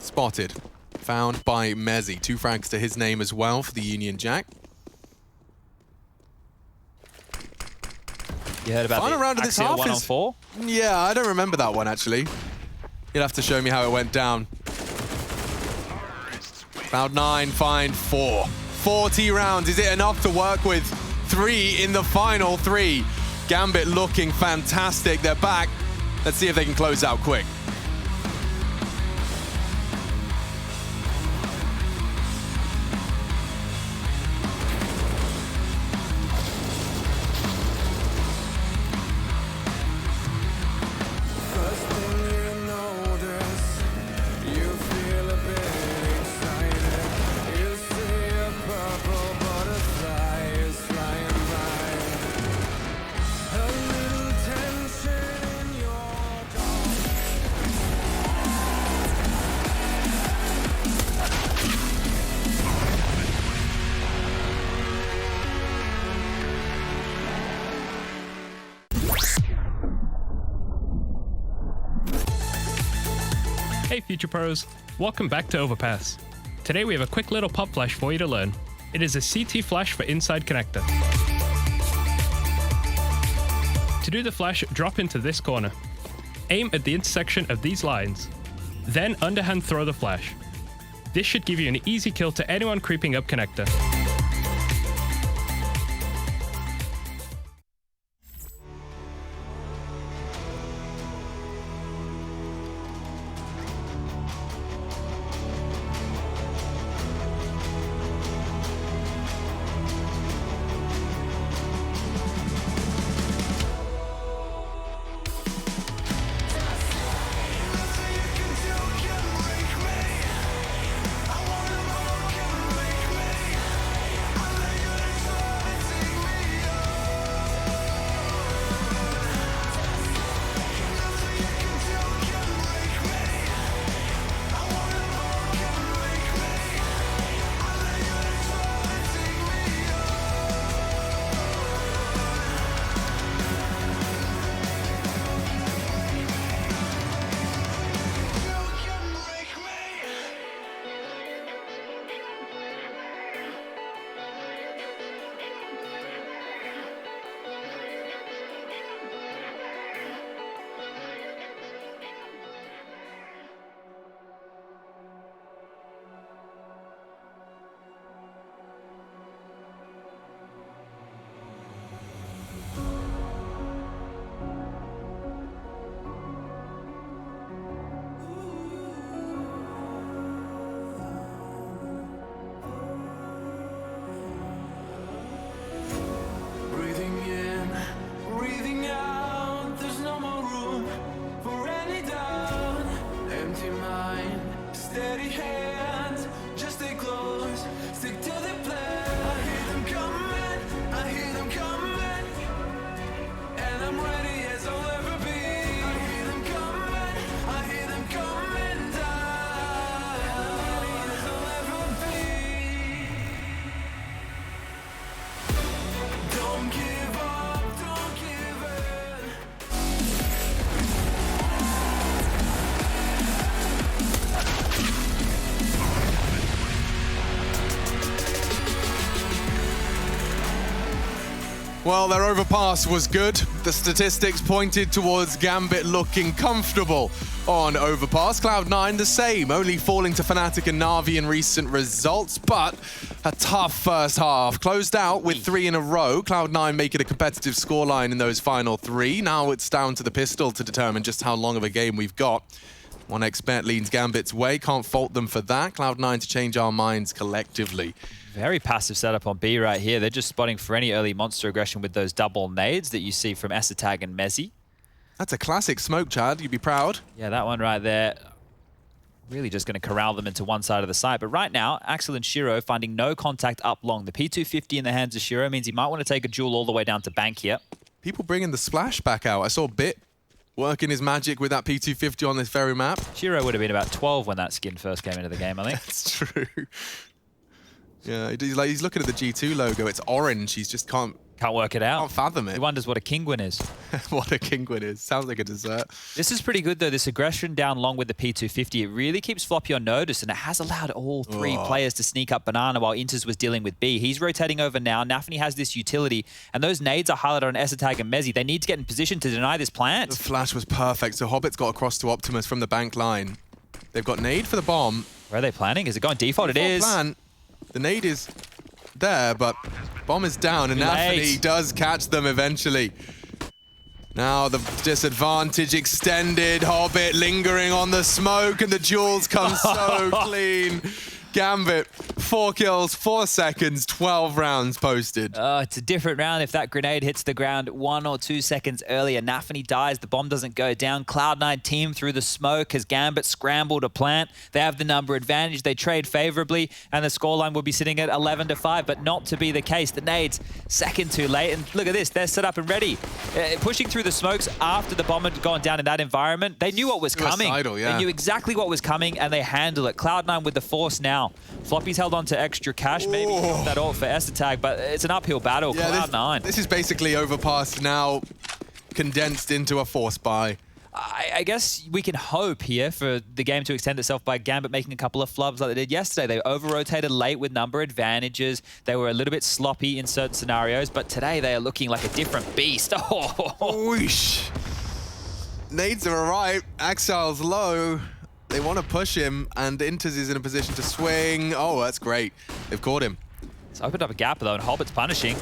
Speaker 1: Spotted. Found by Mezzi. 2 frags to his name as well for the Union Jack.
Speaker 2: You heard about
Speaker 1: final round of this half
Speaker 2: 1-on-4?
Speaker 1: Yeah, I don't remember that one, actually. You'll have to show me how it went down. Cloud9 find 4. 40 rounds. Is it enough to work with? 3 in the final 3. Gambit looking fantastic. They're back. Let's see if they can close out quick.
Speaker 3: Hey Future Pros, welcome back to Overpass. Today we have a quick little pop flash for you to learn. It is a CT flash for inside connector. To do the flash, drop into this corner. Aim at the intersection of these lines. Then underhand throw the flash. This should give you an easy kill to anyone creeping up connector.
Speaker 1: Well, their overpass was good. The statistics pointed towards Gambit looking comfortable on overpass. Cloud9 the same, only falling to Fnatic and Na'Vi in recent results, but a tough first half. Closed out with 3 in a row. Cloud9 making a competitive scoreline in those final 3. Now it's down to the pistol to determine just how long of a game we've got. 1xBet leans Gambit's way. Can't fault them for that. Cloud9 to change our minds collectively.
Speaker 2: Very passive setup on B right here. They're just spotting for any early monster aggression with those double nades that you see from ESL and Mezzi.
Speaker 1: That's a classic smoke, Chad. You'd be proud.
Speaker 2: Yeah, that one right there. Really just going to corral them into one side of the site. But right now, Axel and Shiro finding no contact up long. The P250 in the hands of Shiro means he might want to take a duel all the way down to bank here.
Speaker 1: People bringing the splash back out. I saw Bit working his magic with that P250 on this very map.
Speaker 2: Shiro would have been about 12 when that skin first came into the game, I think.
Speaker 1: That's true. Yeah, he's looking at the G2 logo. It's orange. He's just can't
Speaker 2: work it out.
Speaker 1: Can't fathom it.
Speaker 2: He wonders what a Kingwin is.
Speaker 1: What a Kingwin is. Sounds like a dessert.
Speaker 2: This is pretty good, though. This aggression down long with the P250, it really keeps Floppy on notice, and it has allowed all 3 players to sneak up Banana while Inters was dealing with B. He's rotating over now. Nafany has this utility, and those nades are highlighted on ESL and Mezzi. They need to get in position to deny this plant.
Speaker 1: The flash was perfect. So Hobbit's got across to Optimus from the bank line. They've got nade for the bomb.
Speaker 2: Where are they planning? Is it going default? It is.
Speaker 1: Plan. The nade is there, but bomb is down, and Nafany does catch them eventually. Now the disadvantage extended. Hobbit lingering on the smoke, and the duels come so clean. Gambit, 4 kills, 4 seconds, 12 rounds posted.
Speaker 2: It's a different round if that grenade hits the ground 1 or 2 seconds earlier. Nafany dies, the bomb doesn't go down. Cloud9 team through the smoke as Gambit scramble to plant. They have the number advantage, they trade favorably, and the scoreline will be sitting at 11-5, but not to be the case. The nades, second too late, and look at this, they're set up and ready. Pushing through the smokes after the bomb had gone down in that environment. They knew what was coming.
Speaker 1: Yeah.
Speaker 2: They knew exactly what was coming, and they handle it. Cloud9 with the force now. Floppy's held on to extra cash, maybe that ult for ESL, but it's an uphill battle.
Speaker 1: Yeah,
Speaker 2: Cloud9.
Speaker 1: This is basically overpass now condensed into a force buy.
Speaker 2: I guess we can hope here for the game to extend itself by Gambit making a couple of flubs like they did yesterday. They over-rotated late with number advantages. They were a little bit sloppy in certain scenarios, but today they are looking like a different beast.
Speaker 1: Whoosh. Nades are alright. Axel's low. They want to push him, and Inters is in a position to swing. Oh, that's great. They've caught him.
Speaker 2: It's opened up a gap, though, and Hobbit's punishing.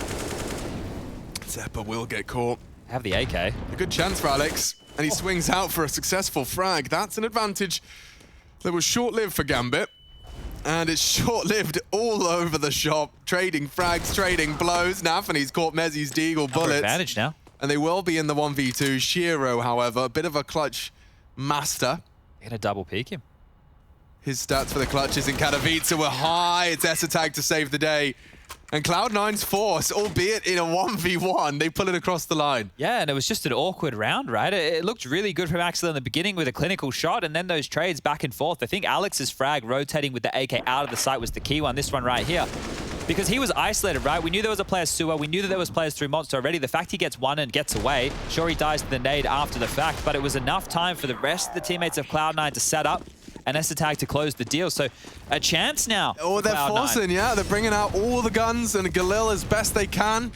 Speaker 1: Zeppa will get caught.
Speaker 2: Have the AK.
Speaker 1: A good chance for Alex, and he swings out for a successful frag. That's an advantage that was short-lived for Gambit, and it's short-lived all over the shop. Trading frags, trading blows. Nafany's caught Mezzi's deagle bullets.
Speaker 2: Advantage now.
Speaker 1: And they will be in the 1v2. Shiro, however, a bit of a clutch master.
Speaker 2: Gonna double peek him.
Speaker 1: His stats for the clutches in Katowice were high. It's ESL to save the day. And Cloud9's force, albeit in a 1v1, they pull it across the line.
Speaker 2: Yeah, and it was just an awkward round, right? It looked really good from Axel in the beginning with a clinical shot, and then those trades back and forth. I think Alex's frag rotating with the AK out of the site was the key one, this one right here. Because he was isolated, right? We knew there was a player sewer. We knew that there was players through monster already. The fact he gets one and gets away, sure, he dies to the nade after the fact, but it was enough time for the rest of the teammates of Cloud9 to set up and ESL to close the deal. So a chance now.
Speaker 1: Oh, they're forcing, yeah. They're bringing out all the guns and Galil as best they can.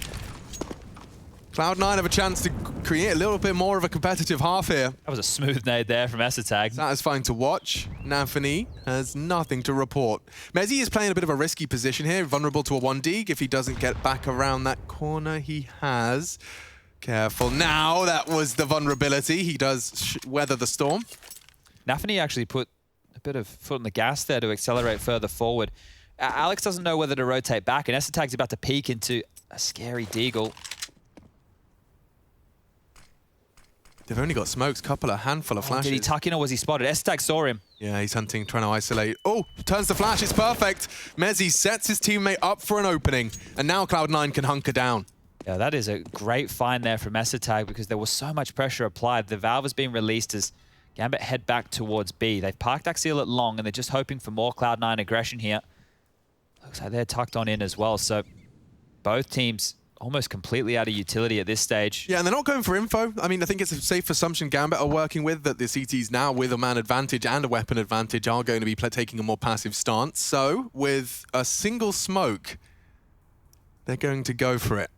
Speaker 1: Cloud9 have a chance to create a little bit more of a competitive half here.
Speaker 2: That was a smooth nade there from ESL.
Speaker 1: Satisfying to watch. Nafany has nothing to report. Mezzi is playing a bit of a risky position here, vulnerable to a 1D. If he doesn't get back around that corner, he has. Careful now, that was the vulnerability. He does weather the storm.
Speaker 2: Nafany actually put a bit of foot on the gas there to accelerate further forward. Alex doesn't know whether to rotate back, and ESL about to peek into a scary deagle.
Speaker 1: They've only got smokes, a handful of flashes.
Speaker 2: Did he tuck in or was he spotted? ESL saw him.
Speaker 1: Yeah, he's hunting, trying to isolate. Oh, turns the flash, it's perfect. Mezzi sets his teammate up for an opening, and now Cloud9 can hunker down.
Speaker 2: Yeah, that is a great find there from ESL because there was so much pressure applied. The valve has been released as Gambit head back towards B. They've parked Axial at long, and they're just hoping for more Cloud9 aggression here. Looks like they're tucked on in as well, so both teams almost completely out of utility at this stage.
Speaker 1: Yeah, and they're not going for info. I mean, I think it's a safe assumption Gambit are working with, that the CTs now with a man advantage and a weapon advantage are going to be taking a more passive stance. So, with a single smoke, they're going to go for it.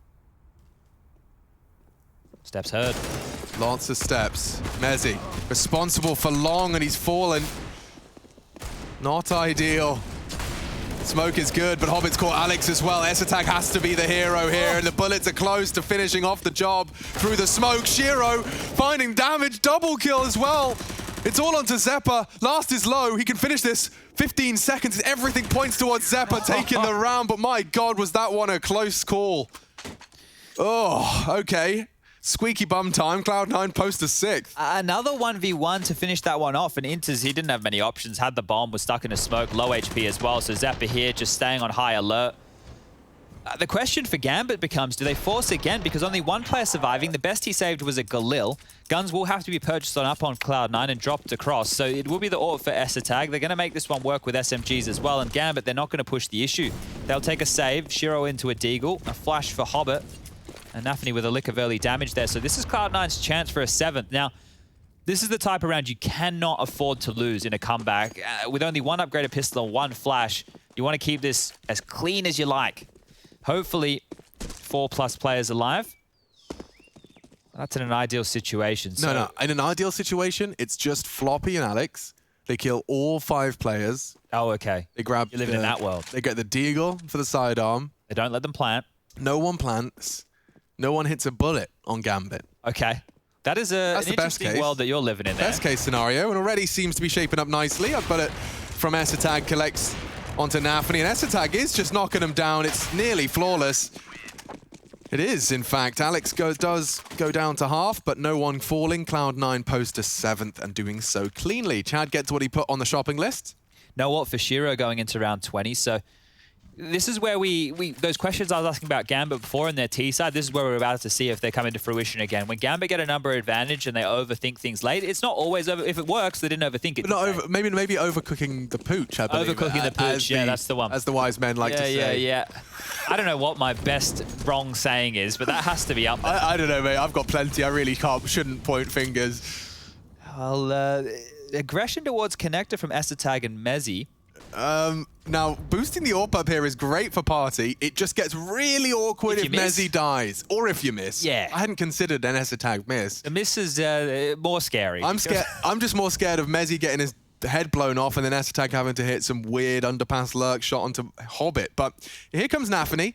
Speaker 2: Steps heard.
Speaker 1: Lots of steps. Mezzi, responsible for long, and he's fallen. Not ideal. Smoke is good, but Hobbit's caught Alex as well. Esatag has to be the hero here, and the bullets are close to finishing off the job through the smoke. Shiro finding damage, double kill as well. It's all onto Zeppa. Last is low. He can finish this. 15 seconds. Everything points towards Zeppa taking the round, but my God, was that one a close call. Oh, okay. Squeaky bum time. Cloud9 post a 6th.
Speaker 2: Another 1v1 to finish that one off. And Inters, he didn't have many options. Had the bomb, was stuck in a smoke, low HP as well. So Zeppa here just staying on high alert. The question for Gambit becomes, do they force again? Because only one player surviving. The best he saved was a Galil. Guns will have to be purchased on up on Cloud9 and dropped across. So it will be the AWP for Esatag. They're going to make this one work with SMGs as well. And Gambit, they're not going to push the issue. They'll take a save, Shiro into a Deagle, a flash for Hobbit, and Nafany with a lick of early damage there. So this is Cloud9's chance for a 7th. Now, this is the type of round you cannot afford to lose in a comeback. With only one upgraded pistol and one flash, you want to keep this as clean as you like. Hopefully, 4+ players alive. That's in an ideal situation. So
Speaker 1: No. In an ideal situation, it's just Floppy and Alex. They kill all 5 players.
Speaker 2: Oh, okay.
Speaker 1: They grab.
Speaker 2: You're living in that world.
Speaker 1: They get the Deagle for the sidearm.
Speaker 2: They don't let them plant.
Speaker 1: No one plants. No one hits a bullet on Gambit.
Speaker 2: Okay. That is an interesting world that you're living in there.
Speaker 1: Best case scenario, and already seems to be shaping up nicely. A bullet from Esatag collects onto Nafany, and Esatag is just knocking him down. It's nearly flawless. It is, in fact. Alex does go down to half, but no one falling. Cloud9 post a 7th and doing so cleanly. Chad gets what he put on the shopping list.
Speaker 2: No what for Shiro going into round 20, so this is where those questions I was asking about Gambit before in their T side, this is where we're about to see if they come into fruition again. When Gambit get a number advantage and they overthink things late, it's not always over. If it works, they didn't overthink it.
Speaker 1: But maybe overcooking the pooch, I believe.
Speaker 2: Overcooking the pooch, yeah, that's the one.
Speaker 1: As the wise men like to say.
Speaker 2: Yeah. I don't know what my best wrong saying is, but that has to be up there.
Speaker 1: I don't know, mate. I've got plenty. I really shouldn't point fingers.
Speaker 2: Well, aggression towards Connector from Esatag and Mezzi.
Speaker 1: Now, boosting the AWP up here is great for party. It just gets really awkward if Mezzi dies. Or if you miss.
Speaker 2: Yeah.
Speaker 1: I hadn't considered an Esatag miss.
Speaker 2: The miss is more scary.
Speaker 1: I'm scared. I'm just more scared of Mezzi getting his head blown off and then Esatag having to hit some weird underpass lurk shot onto Hobbit. But here comes Nafany.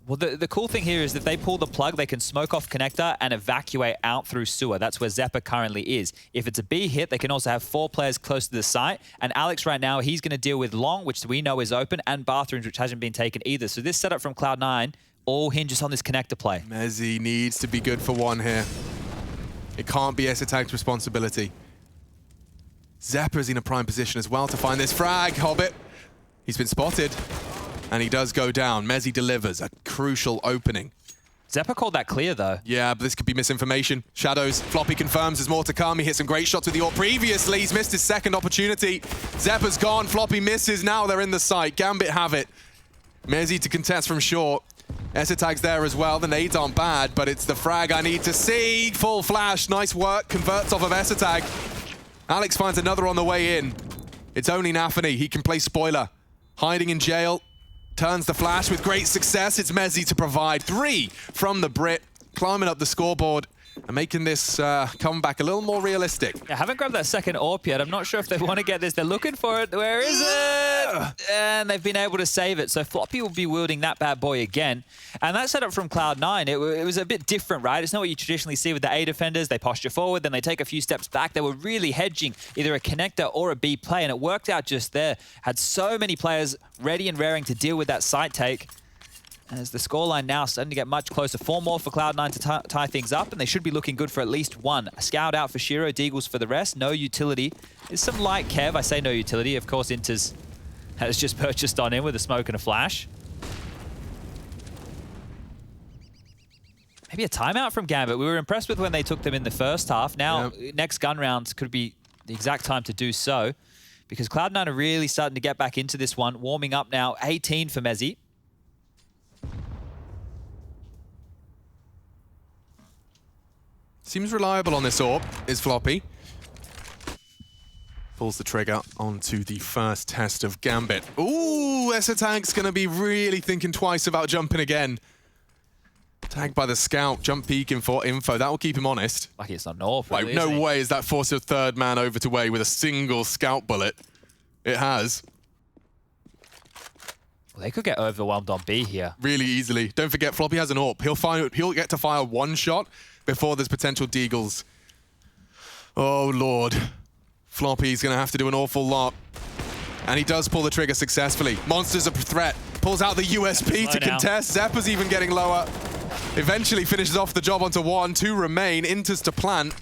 Speaker 2: Well, the cool thing here is that they pull the plug, they can smoke off Connector and evacuate out through sewer. That's where Zeppa currently is. If it's a B hit, they can also have 4 players close to the site. And Alex right now, he's going to deal with Long, which we know is open, and Bathrooms, which hasn't been taken either. So this setup from Cloud9 all hinges on this Connector play.
Speaker 1: Mezzi needs to be good for 1 here. It can't be Esatag's responsibility. Zeppa's in a prime position as well to find this frag. Hobbit, he's been spotted. And he does go down. Mezzi delivers a crucial opening.
Speaker 2: Zeppa called that clear, though.
Speaker 1: Yeah, but this could be misinformation. Shadows, Floppy confirms there's more to come. He hit some great shots with the AWP previously. He's missed his second opportunity. Zeppa's gone. Floppy misses. Now they're in the site. Gambit have it. Mezzi to contest from short. Esatag's there as well. The nades aren't bad, but it's the frag I need to see. Full flash. Nice work. Converts off of Esatag. Alex finds another on the way in. It's only Nafany. He can play spoiler. Hiding in jail. Turns the flash with great success. It's Mezzi to provide 3 from the Brit, climbing up the scoreboard and making this comeback a little more realistic.
Speaker 2: I haven't grabbed that second AWP yet. I'm not sure if they want to get this. They're looking for it. Where is it? And they've been able to save it. So Floppy will be wielding that bad boy again. And that setup from Cloud9, it was a bit different, right? It's not what you traditionally see with the A defenders. They posture forward, then they take a few steps back. They were really hedging either a Connector or a B play, and it worked out just there. Had so many players ready and raring to deal with that site take. As the scoreline now starting to get much closer. 4 more for Cloud9 to tie things up, and they should be looking good for at least 1. A scout out for Shiro, Deagles for the rest. No utility. There's some light Kev. I say no utility. Of course, Inters has just purchased on in with a smoke and a flash. Maybe a timeout from Gambit. We were impressed with when they took them in the first half. Now, next gun round could be the exact time to do so, because Cloud9 are really starting to get back into this one. Warming up now. 18 for Mezzi.
Speaker 1: Seems reliable on this AWP is Floppy. Pulls the trigger onto the first test of Gambit. Ooh, Esatag's going to be really thinking twice about jumping again. Tagged by the scout, jump peeking for info. That will keep him honest.
Speaker 2: Lucky it's not North.
Speaker 1: Like,
Speaker 2: Really,
Speaker 1: no way is that forced a third man over to Way with a single scout bullet. It has.
Speaker 2: Well, they could get overwhelmed on B here.
Speaker 1: Really easily. Don't forget, Floppy has an AWP. He'll get to fire one shot before there's potential deagles. Oh, Lord. Floppy's going to have to do an awful lot. And he does pull the trigger successfully. Monster's a threat. Pulls out the USP to contest. Zeppa's even getting lower. Eventually finishes off the job onto 1. 2 remain. Inters to plant.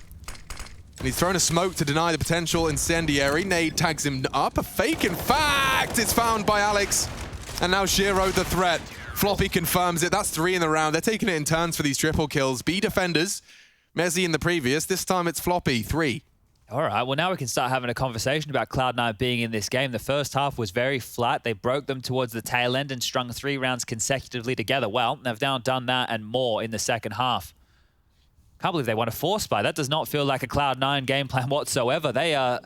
Speaker 1: And he's thrown a smoke to deny the potential incendiary. Nade tags him up. A fake, in fact. It's found by Alex. And now Shiro the threat. Floppy confirms it. That's 3 in the round. They're taking it in turns for these triple kills. B defenders. Mezzy in the previous. This time it's Floppy. 3.
Speaker 2: All right, well, now we can start having a conversation about Cloud9 being in this game. The first half was very flat. They broke them towards the tail end and strung 3 rounds consecutively together. Well, they've now done that and more in the second half. Can't believe they won a force buy. That does not feel like a Cloud9 game plan whatsoever. They are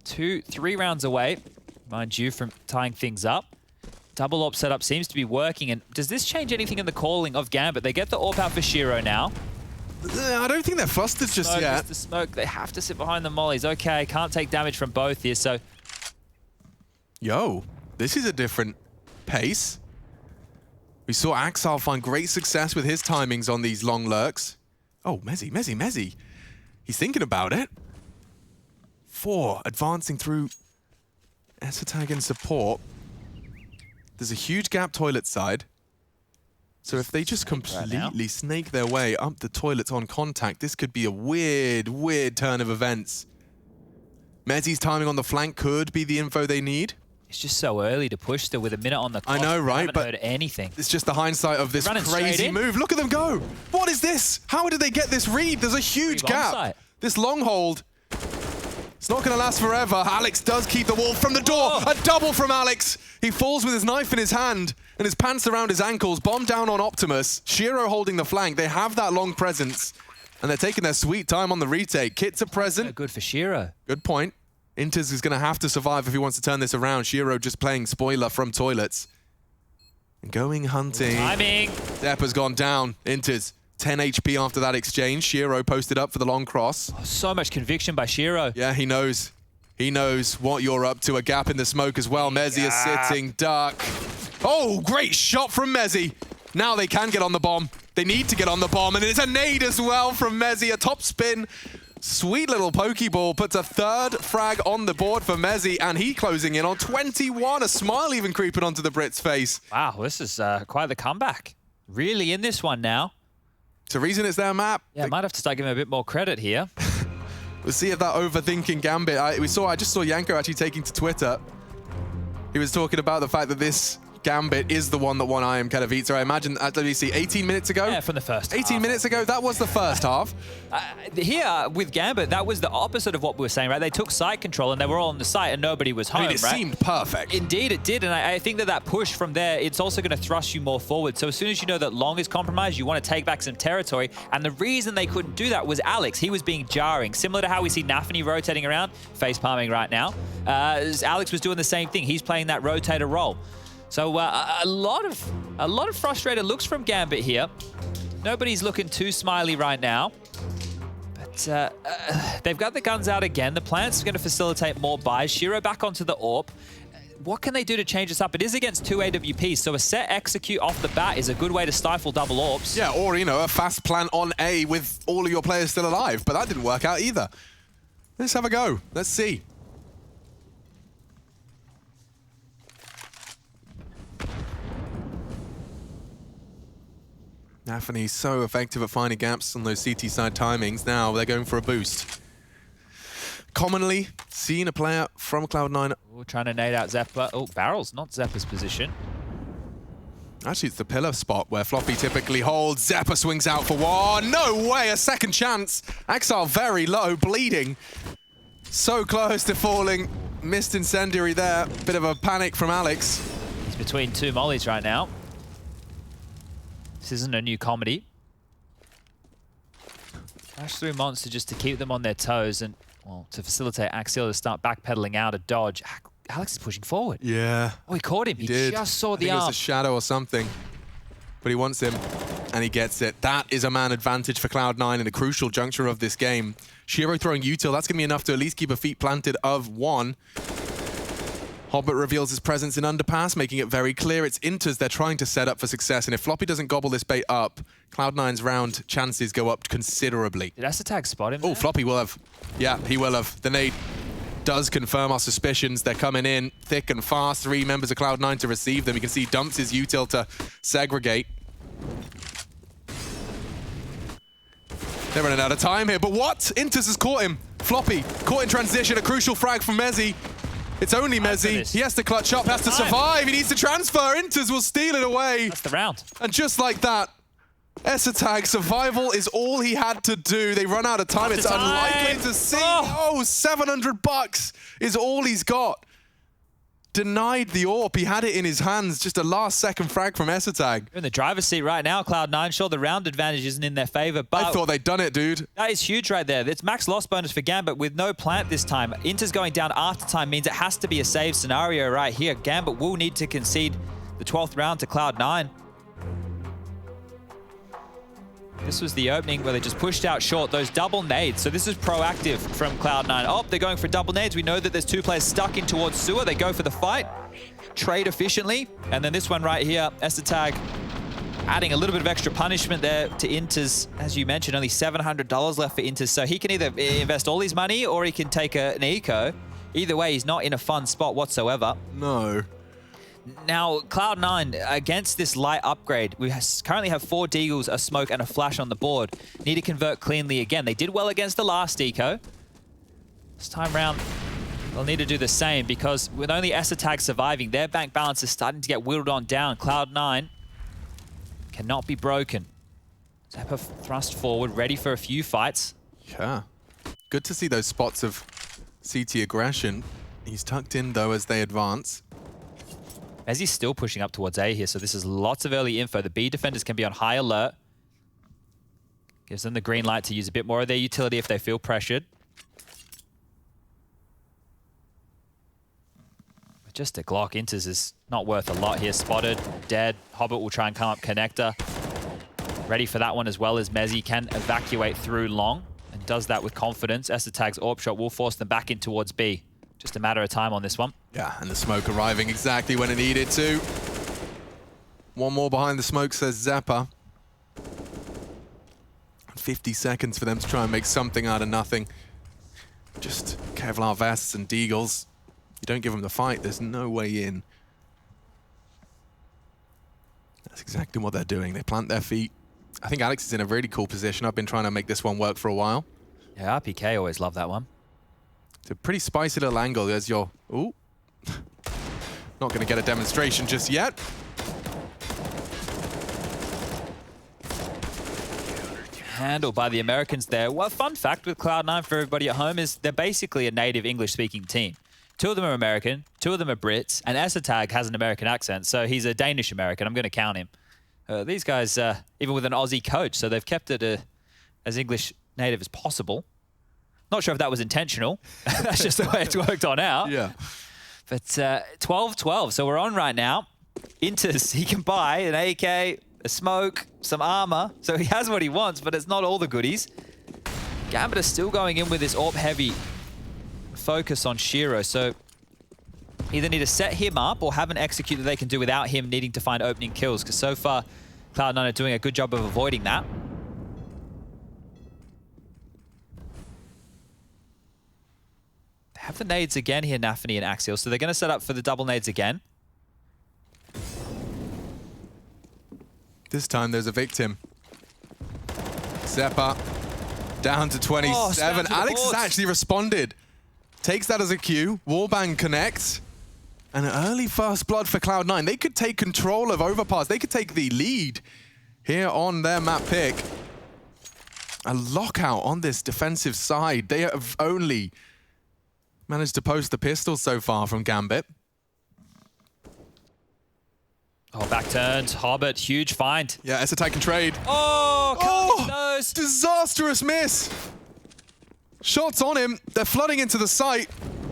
Speaker 2: 3 rounds away, mind you, from tying things up. Double AWP setup seems to be working. And does this change anything in the calling of Gambit? They get the AWP out for Shiro now.
Speaker 1: I don't think they're flustered just yet.
Speaker 2: The smoke. They have to sit behind the mollies. Okay, can't take damage from both here, so...
Speaker 1: Yo, this is a different pace. We saw Axel find great success with his timings on these long lurks. Oh, Mezzy. He's thinking about it. 4, advancing through Esotag and support. There's a huge gap toilet side. So if they just completely snake their way up the toilets on contact, this could be a weird turn of events. Mezzy's timing on the flank could be the info they need.
Speaker 2: It's just so early to push still with a minute on the clock.
Speaker 1: I know, right?
Speaker 2: But heard anything.
Speaker 1: It's just the hindsight of this crazy move. Look at them go. What is this? How did they get this read? There's a huge gap. This long hold. It's not going to last forever. Alex does keep the wall from the door. A double from Alex. He falls with his knife in his hand and his pants around his ankles. Bomb down on Optimus. Shiro holding the flank. They have that long presence. And they're taking their sweet time on the retake. Kits are present.
Speaker 2: Good for Shiro.
Speaker 1: Good point. Inters is going to have to survive if he wants to turn this around. Shiro just playing spoiler from toilets. And going hunting.
Speaker 2: Timing.
Speaker 1: Zeppa's gone down. Inters. 10 HP after that exchange. Shiro posted up for the long cross.
Speaker 2: Oh, so much conviction by Shiro.
Speaker 1: Yeah, he knows. He knows what you're up to. A gap in the smoke as well. Mezzy is sitting duck. Oh, great shot from Mezzy. Now they can get on the bomb. They need to get on the bomb. And it's a nade as well from Mezzy. A top spin. Sweet little Pokeball puts a 3rd frag on the board for Mezzy. And he closing in on 21. A smile even creeping onto the Brit's face.
Speaker 2: Wow, this is quite the comeback. Really in this one now.
Speaker 1: It's a reason it's their map.
Speaker 2: Yeah, might have to start giving him a bit more credit here.
Speaker 1: We'll see if that overthinking Gambit. I just saw Yanko actually taking to Twitter. He was talking about the fact that this Gambit is the one that won I Am Katowice. I imagine, let me see, 18 minutes ago?
Speaker 2: Yeah, from the first
Speaker 1: 18 minutes ago, that was the first half.
Speaker 2: Here, with Gambit, that was the opposite of what we were saying, right? They took site control and they were all on the site and nobody was home,
Speaker 1: it seemed perfect.
Speaker 2: Indeed, it did. And I think that push from there, it's also going to thrust you more forward. So as soon as you know that long is compromised, you want to take back some territory. And the reason they couldn't do that was Alex. He was being jarring, similar to how we see Nafany rotating around, face palming right now. Alex was doing the same thing. He's playing that rotator role. So a lot of frustrated looks from Gambit here. Nobody's looking too smiley right now. But they've got the guns out again. The plant's going to facilitate more buys. Shiro back onto the AWP. What can they do to change this up? It is against 2 AWPs, so a set execute off the bat is a good way to stifle double AWPs.
Speaker 1: Yeah, or, you know, a fast plant on A with all of your players still alive. But that didn't work out either. Let's have a go. Let's see. Nafany's so effective at finding gaps on those CT side timings. Now they're going for a boost. Commonly seen a player from Cloud9.
Speaker 2: Ooh, trying to nade out Zeppa. Oh, barrels, not Zeppa's position.
Speaker 1: Actually, it's the pillar spot where Floppy typically holds. Zeppa swings out for 1. No way, a second chance. Axel very low, bleeding. So close to falling. Missed incendiary there. Bit of a panic from Alex.
Speaker 2: He's between 2 mollies right now. This isn't a new comedy. Flash through Monster just to keep them on their toes and, well, to facilitate Axial to start backpedaling out of dodge. Alex is pushing forward.
Speaker 1: Yeah.
Speaker 2: Oh, he caught him. He
Speaker 1: did.
Speaker 2: just saw the
Speaker 1: arm.
Speaker 2: arm.
Speaker 1: It was a shadow or something. But he wants him. And he gets it. That is a man advantage for Cloud9 in a crucial juncture of this game. Shiro throwing util, that's going to be enough to at least keep a feet planted of one. Hobbit reveals his presence in underpass, making it very clear it's Inters they're trying to set up for success. And if Floppy doesn't gobble this bait up, Cloud9's round chances go up considerably.
Speaker 2: Did Tag spot him?
Speaker 1: Oh, Floppy will have. Yeah, he will have. The nade does confirm our suspicions. They're coming in thick and fast. 3 members of Cloud9 to receive them. You can see dumps his util to segregate. They're running out of time here, but what? Inters has caught him. Floppy, caught in transition, a crucial frag from Mezzi. It's only Mezzi. He has to clutch up, has to survive. He needs to transfer. Inters will steal it away.
Speaker 2: That's the round.
Speaker 1: And just like that, Tag survival is all he had to do. They run out of time. It's unlikely to see. Oh, $700 is all he's got. Denied the AWP. He had it in his hands. Just a last-second frag from Tag.
Speaker 2: They're in the driver's seat right now, Cloud9. Sure, the round advantage isn't in their favor, but
Speaker 1: I thought they'd done it, dude.
Speaker 2: That is huge right there. It's max loss bonus for Gambit with no plant this time. Inter's going down after time means it has to be a save scenario right here. Gambit will need to concede the 12th round to Cloud9. This was the opening where they just pushed out short those double nades. So this is proactive from Cloud9. Oh, they're going for double nades. We know that there's 2 players stuck in towards sewer. They go for the fight, trade efficiently. And then this one right here, Tag adding a little bit of extra punishment there to Inters. As you mentioned, only $700 left for Inters. So he can either invest all his money or he can take an eco. Either way, he's not in a fun spot whatsoever.
Speaker 1: No.
Speaker 2: Now, Cloud9, against this light upgrade, we currently have 4 deagles, a smoke, and a flash on the board. Need to convert cleanly again. They did well against the last eco. This time round, they'll need to do the same because with only Tag surviving, their bank balance is starting to get whittled on down. Cloud9 cannot be broken. Zeppa thrust forward, ready for a few fights.
Speaker 1: Yeah. Good to see those spots of CT aggression. He's tucked in, though, as they advance.
Speaker 2: Mezzi's still pushing up towards A here, so this is lots of early info. The B defenders can be on high alert. Gives them the green light to use a bit more of their utility if they feel pressured. But just a Glock, Inters is not worth a lot here. Spotted, dead. Hobbit will try and come up connector. Ready for that one as well as Mezzi can evacuate through long and does that with confidence. Tag's AWP shot will force them back in towards B. Just a matter of time on this one.
Speaker 1: Yeah, and the smoke arriving exactly when it needed to. One more behind the smoke, says Zeppa. 50 seconds for them to try and make something out of nothing. Just Kevlar vests and deagles. You don't give them the fight, there's no way in. That's exactly what they're doing. They plant their feet. I think Alex is in a really cool position. I've been trying to make this one work for a while.
Speaker 2: Yeah, RPK always loved that one.
Speaker 1: It's a pretty spicy little angle as you're... Ooh. Not going to get a demonstration just yet.
Speaker 2: Handled by the Americans there. Well, fun fact with Cloud9 for everybody at home is they're basically a native English-speaking team. 2 of them are American, 2 of them are Brits, and Tag has an American accent, so he's a Danish-American. I'm going to count him. These guys, even with an Aussie coach, so they've kept it as English native as possible. Not sure if that was intentional. That's just the way it's worked on out.
Speaker 1: Yeah.
Speaker 2: But 12-12, so we're on right now. Inters, he can buy an AK, a smoke, some armor. So he has what he wants, but it's not all the goodies. Gambit is still going in with this AWP-heavy focus on Shiro. So either need to set him up or have an execute that they can do without him needing to find opening kills. Because so far, Cloud9 are doing a good job of avoiding that. Have the nades again here, Nafany and Axial, so they're going to set up for the double nades again.
Speaker 1: This time there's a victim. Zeppa down to 27. Alex has actually responded. Takes that as a cue. Warbang connects. And an early first blood for Cloud9. They could take control of overpass. They could take the lead here on their map pick. A lockout on this defensive side. They have only managed to post the pistol so far from Gambit.
Speaker 2: Oh, back turned. Hobbit, huge find.
Speaker 1: Yeah, Tag can trade.
Speaker 2: Oh, nose.
Speaker 1: Disastrous miss. Shots on him. They're flooding into the site.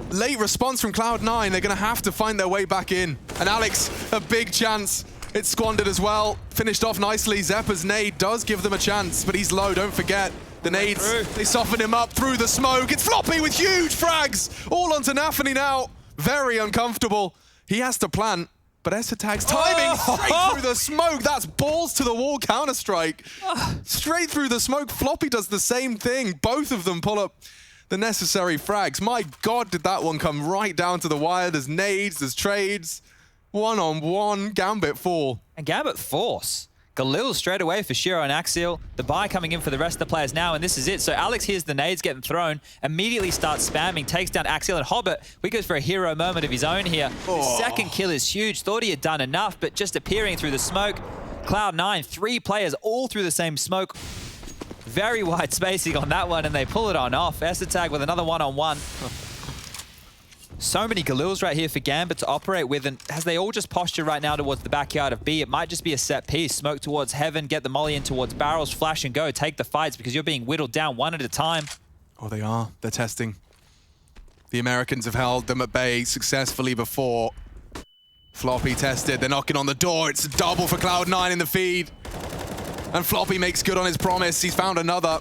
Speaker 1: Late response from Cloud9. They're going to have to find their way back in. And Alex, a big chance It's squandered as well. Finished off nicely. Zeppa's nade does give them a chance, but he's low, don't forget. The nades, they soften him up through the smoke. It's Floppy with huge frags. All onto Nafany now. Very uncomfortable. He has to plant, but ESL timing straight through the smoke. That's balls to the wall Counter-Strike. Straight through the smoke. Floppy does the same thing. Both of them pull up the necessary frags. My God, did that one come right down to the wire. There's nades, there's trades. One-on-one, Gambit fall.
Speaker 2: And Gambit force. Galil straight away for Shiro and Axial. The buy coming in for the rest of the players now, and this is it. So Alex hears the nades getting thrown, immediately starts spamming, takes down Axial, and Hobbit, he goes for a hero moment of his own here. His second kill is huge. Thought he had done enough, but just appearing through the smoke. Cloud9, 3 players all through the same smoke. Very wide spacing on that one, and they pull it on off. ESL with another one-on-one. So many Galils right here for Gambit to operate with, and as they all just posture right now towards the backyard of B, it might just be a set piece. Smoke towards heaven, get the molly in towards barrels, flash and go, take the fights because you're being whittled down one at a time.
Speaker 1: Oh, they are. They're testing. The Americans have held them at bay successfully before. Floppy tested. They're knocking on the door. It's a double for Cloud9 in the feed. And Floppy makes good on his promise. He's found another.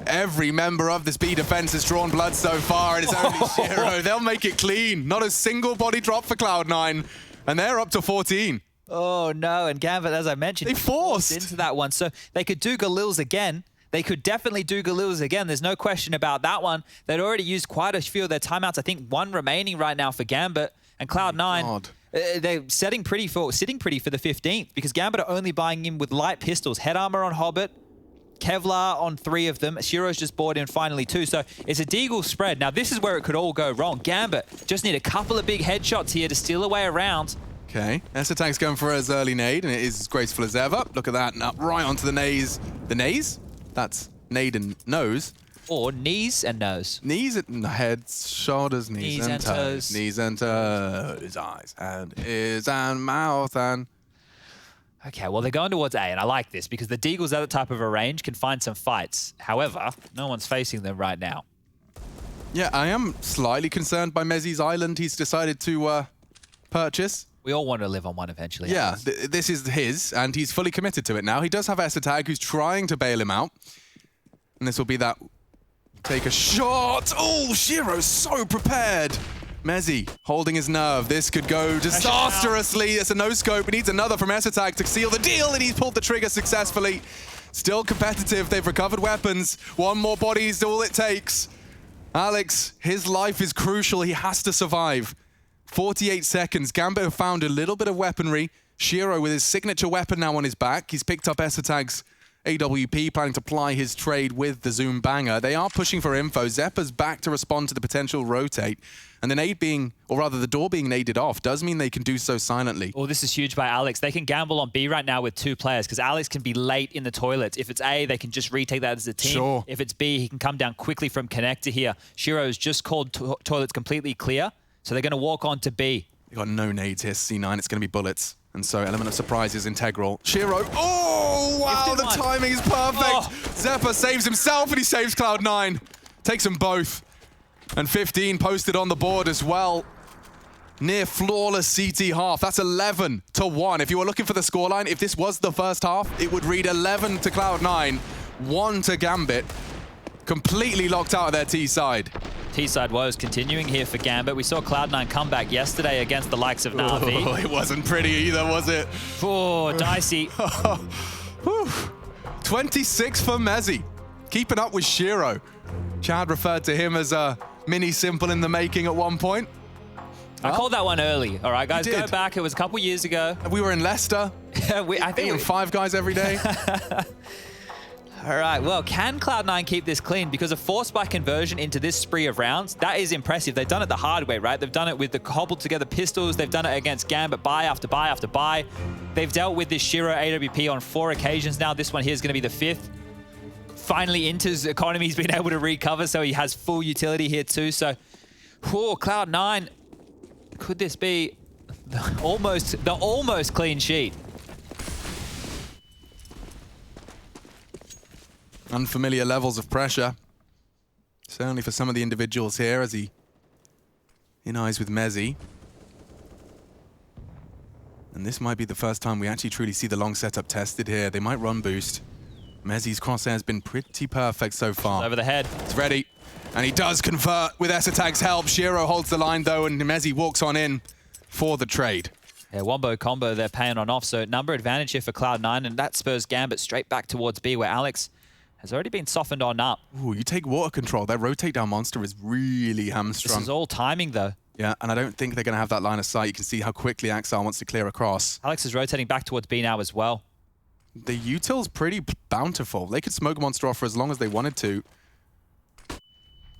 Speaker 1: Every member of this B defense has drawn blood so far, and it's only Shiro. They'll make it clean. Not a single body drop for Cloud9, and they're up to 14.
Speaker 2: Oh no, and Gambit, as I mentioned,
Speaker 1: they forced
Speaker 2: into that one. So they could do Galils again. They could definitely do Galils again. There's no question about that one. They'd already used quite a few of their timeouts. I think 1 remaining right now for Gambit, and Cloud9. They're sitting pretty for the 15th because Gambit are only buying in with light pistols. Head armor on Hobbit, Kevlar on 3 of them. Shiro's just bought in finally 2. So it's a deagle spread. Now this is where it could all go wrong. Gambit just need a couple of big headshots here to steal away around.
Speaker 1: Okay, ESL going for his early nade, and it is as graceful as ever. Look at that, now right onto the nays. The nays? That's nade and nose.
Speaker 2: Or knees and nose.
Speaker 1: Knees and heads, shoulders, knees and toes. Knees and toes, eyes and ears and mouth and...
Speaker 2: Okay, well, they're going towards A, and I like this because the Deagles at the type of a range can find some fights. However, no one's facing them right now.
Speaker 1: Yeah, I am slightly concerned by Mezzi's island he's decided to purchase.
Speaker 2: We all want to live on one eventually.
Speaker 1: Yeah, this is his, and he's fully committed to it now. He does have ESL who's trying to bail him out. And this will be that... Take a shot. Oh, Shiro's so prepared. Mezzi holding his nerve. This could go disastrously. It's a no-scope. He needs another from ESL to seal the deal, and he's pulled the trigger successfully. Still competitive. They've recovered weapons. One more body is all it takes. Alex, his life is crucial. He has to survive. 48 seconds. Gambit have found a little bit of weaponry. Shiro with his signature weapon now on his back. He's picked up ESL's AWP, planning to ply his trade with the Zoom banger. They are pushing for info. Zeppa's back to respond to the potential rotate. And the nade being, or rather the door being naded off, does mean they can do so silently.
Speaker 2: Oh, this is huge by Alex. They can gamble on B right now with 2 players because Alex can be late in the toilets. If it's A, they can just retake that as a team.
Speaker 1: Sure.
Speaker 2: If it's B, he can come down quickly from connector here. Shiro's just called toilets completely clear, so they're going to walk on to B.
Speaker 1: They got no nades here, C9. It's going to be bullets. And so element of surprise is integral. Shiro, oh, wow, the timing is perfect. Oh. Zeppa saves himself and he saves Cloud9. Takes them both. And 15 posted on the board as well. Near flawless CT half. That's 11 to 1. If you were looking for the scoreline, if this was the first half, it would read 11 to Cloud9, 1 to Gambit. Completely locked out of their T side.
Speaker 2: T-side woes continuing here for Gambit. We saw Cloud9 come back yesterday against the likes of Na'Vi.
Speaker 1: Oh, it wasn't pretty either, was it?
Speaker 2: Oh, dicey.
Speaker 1: 26 for Mezzi. Keeping up with Shiro. Chad referred to him as a mini simple in the making at one point.
Speaker 2: I called that one early. All right, guys, go back. It was a couple years ago.
Speaker 1: We were in Leicester.
Speaker 2: I think
Speaker 1: we were 5 guys every day.
Speaker 2: All right, well, can Cloud9 keep this clean? Because a force by conversion into this spree of rounds, that is impressive. They've done it the hard way, right? They've done it with the cobbled together pistols. They've done it against Gambit buy after buy after buy. They've dealt with this Shiro AWP on 4 occasions now. This one here is going to be the 5th. Finally, Inter's economy's been able to recover, so he has full utility here too. So, Cloud9, could this be the almost clean sheet?
Speaker 1: Unfamiliar levels of pressure. Certainly for some of the individuals here as he in eyes with Mezzi. And this might be the first time we actually truly see the long setup tested here. They might run boost. Mezzi's crosshair has been pretty perfect so far.
Speaker 2: Over the head.
Speaker 1: It's ready. And he does convert with Esatag's help. Shiro holds the line though, and Mezzi walks on in for the trade.
Speaker 2: Yeah, Wombo combo they're paying on off, so number advantage here for Cloud9, and that spurs Gambit straight back towards B, where Alex has already been softened on up.
Speaker 1: Ooh, you take water control. That rotate down monster is really hamstrung.
Speaker 2: This is all timing, though.
Speaker 1: Yeah, and I don't think they're going to have that line of sight. You can see how quickly Axel wants to clear across.
Speaker 2: Alex is rotating back towards B now as well.
Speaker 1: The util's pretty bountiful. They could smoke monster off for as long as they wanted to.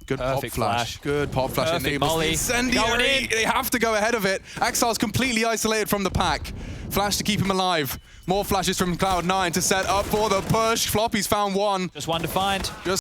Speaker 1: Good
Speaker 2: Perfect
Speaker 1: pop flash. Good pop flash.
Speaker 2: Perfect
Speaker 1: Enables
Speaker 2: molly.
Speaker 1: incendiary. They have to go ahead of it. Axel's completely isolated from the pack. Flash to keep him alive. More flashes from Cloud9 to set up for the push. Floppy's found one.
Speaker 2: Just one to find.
Speaker 1: Just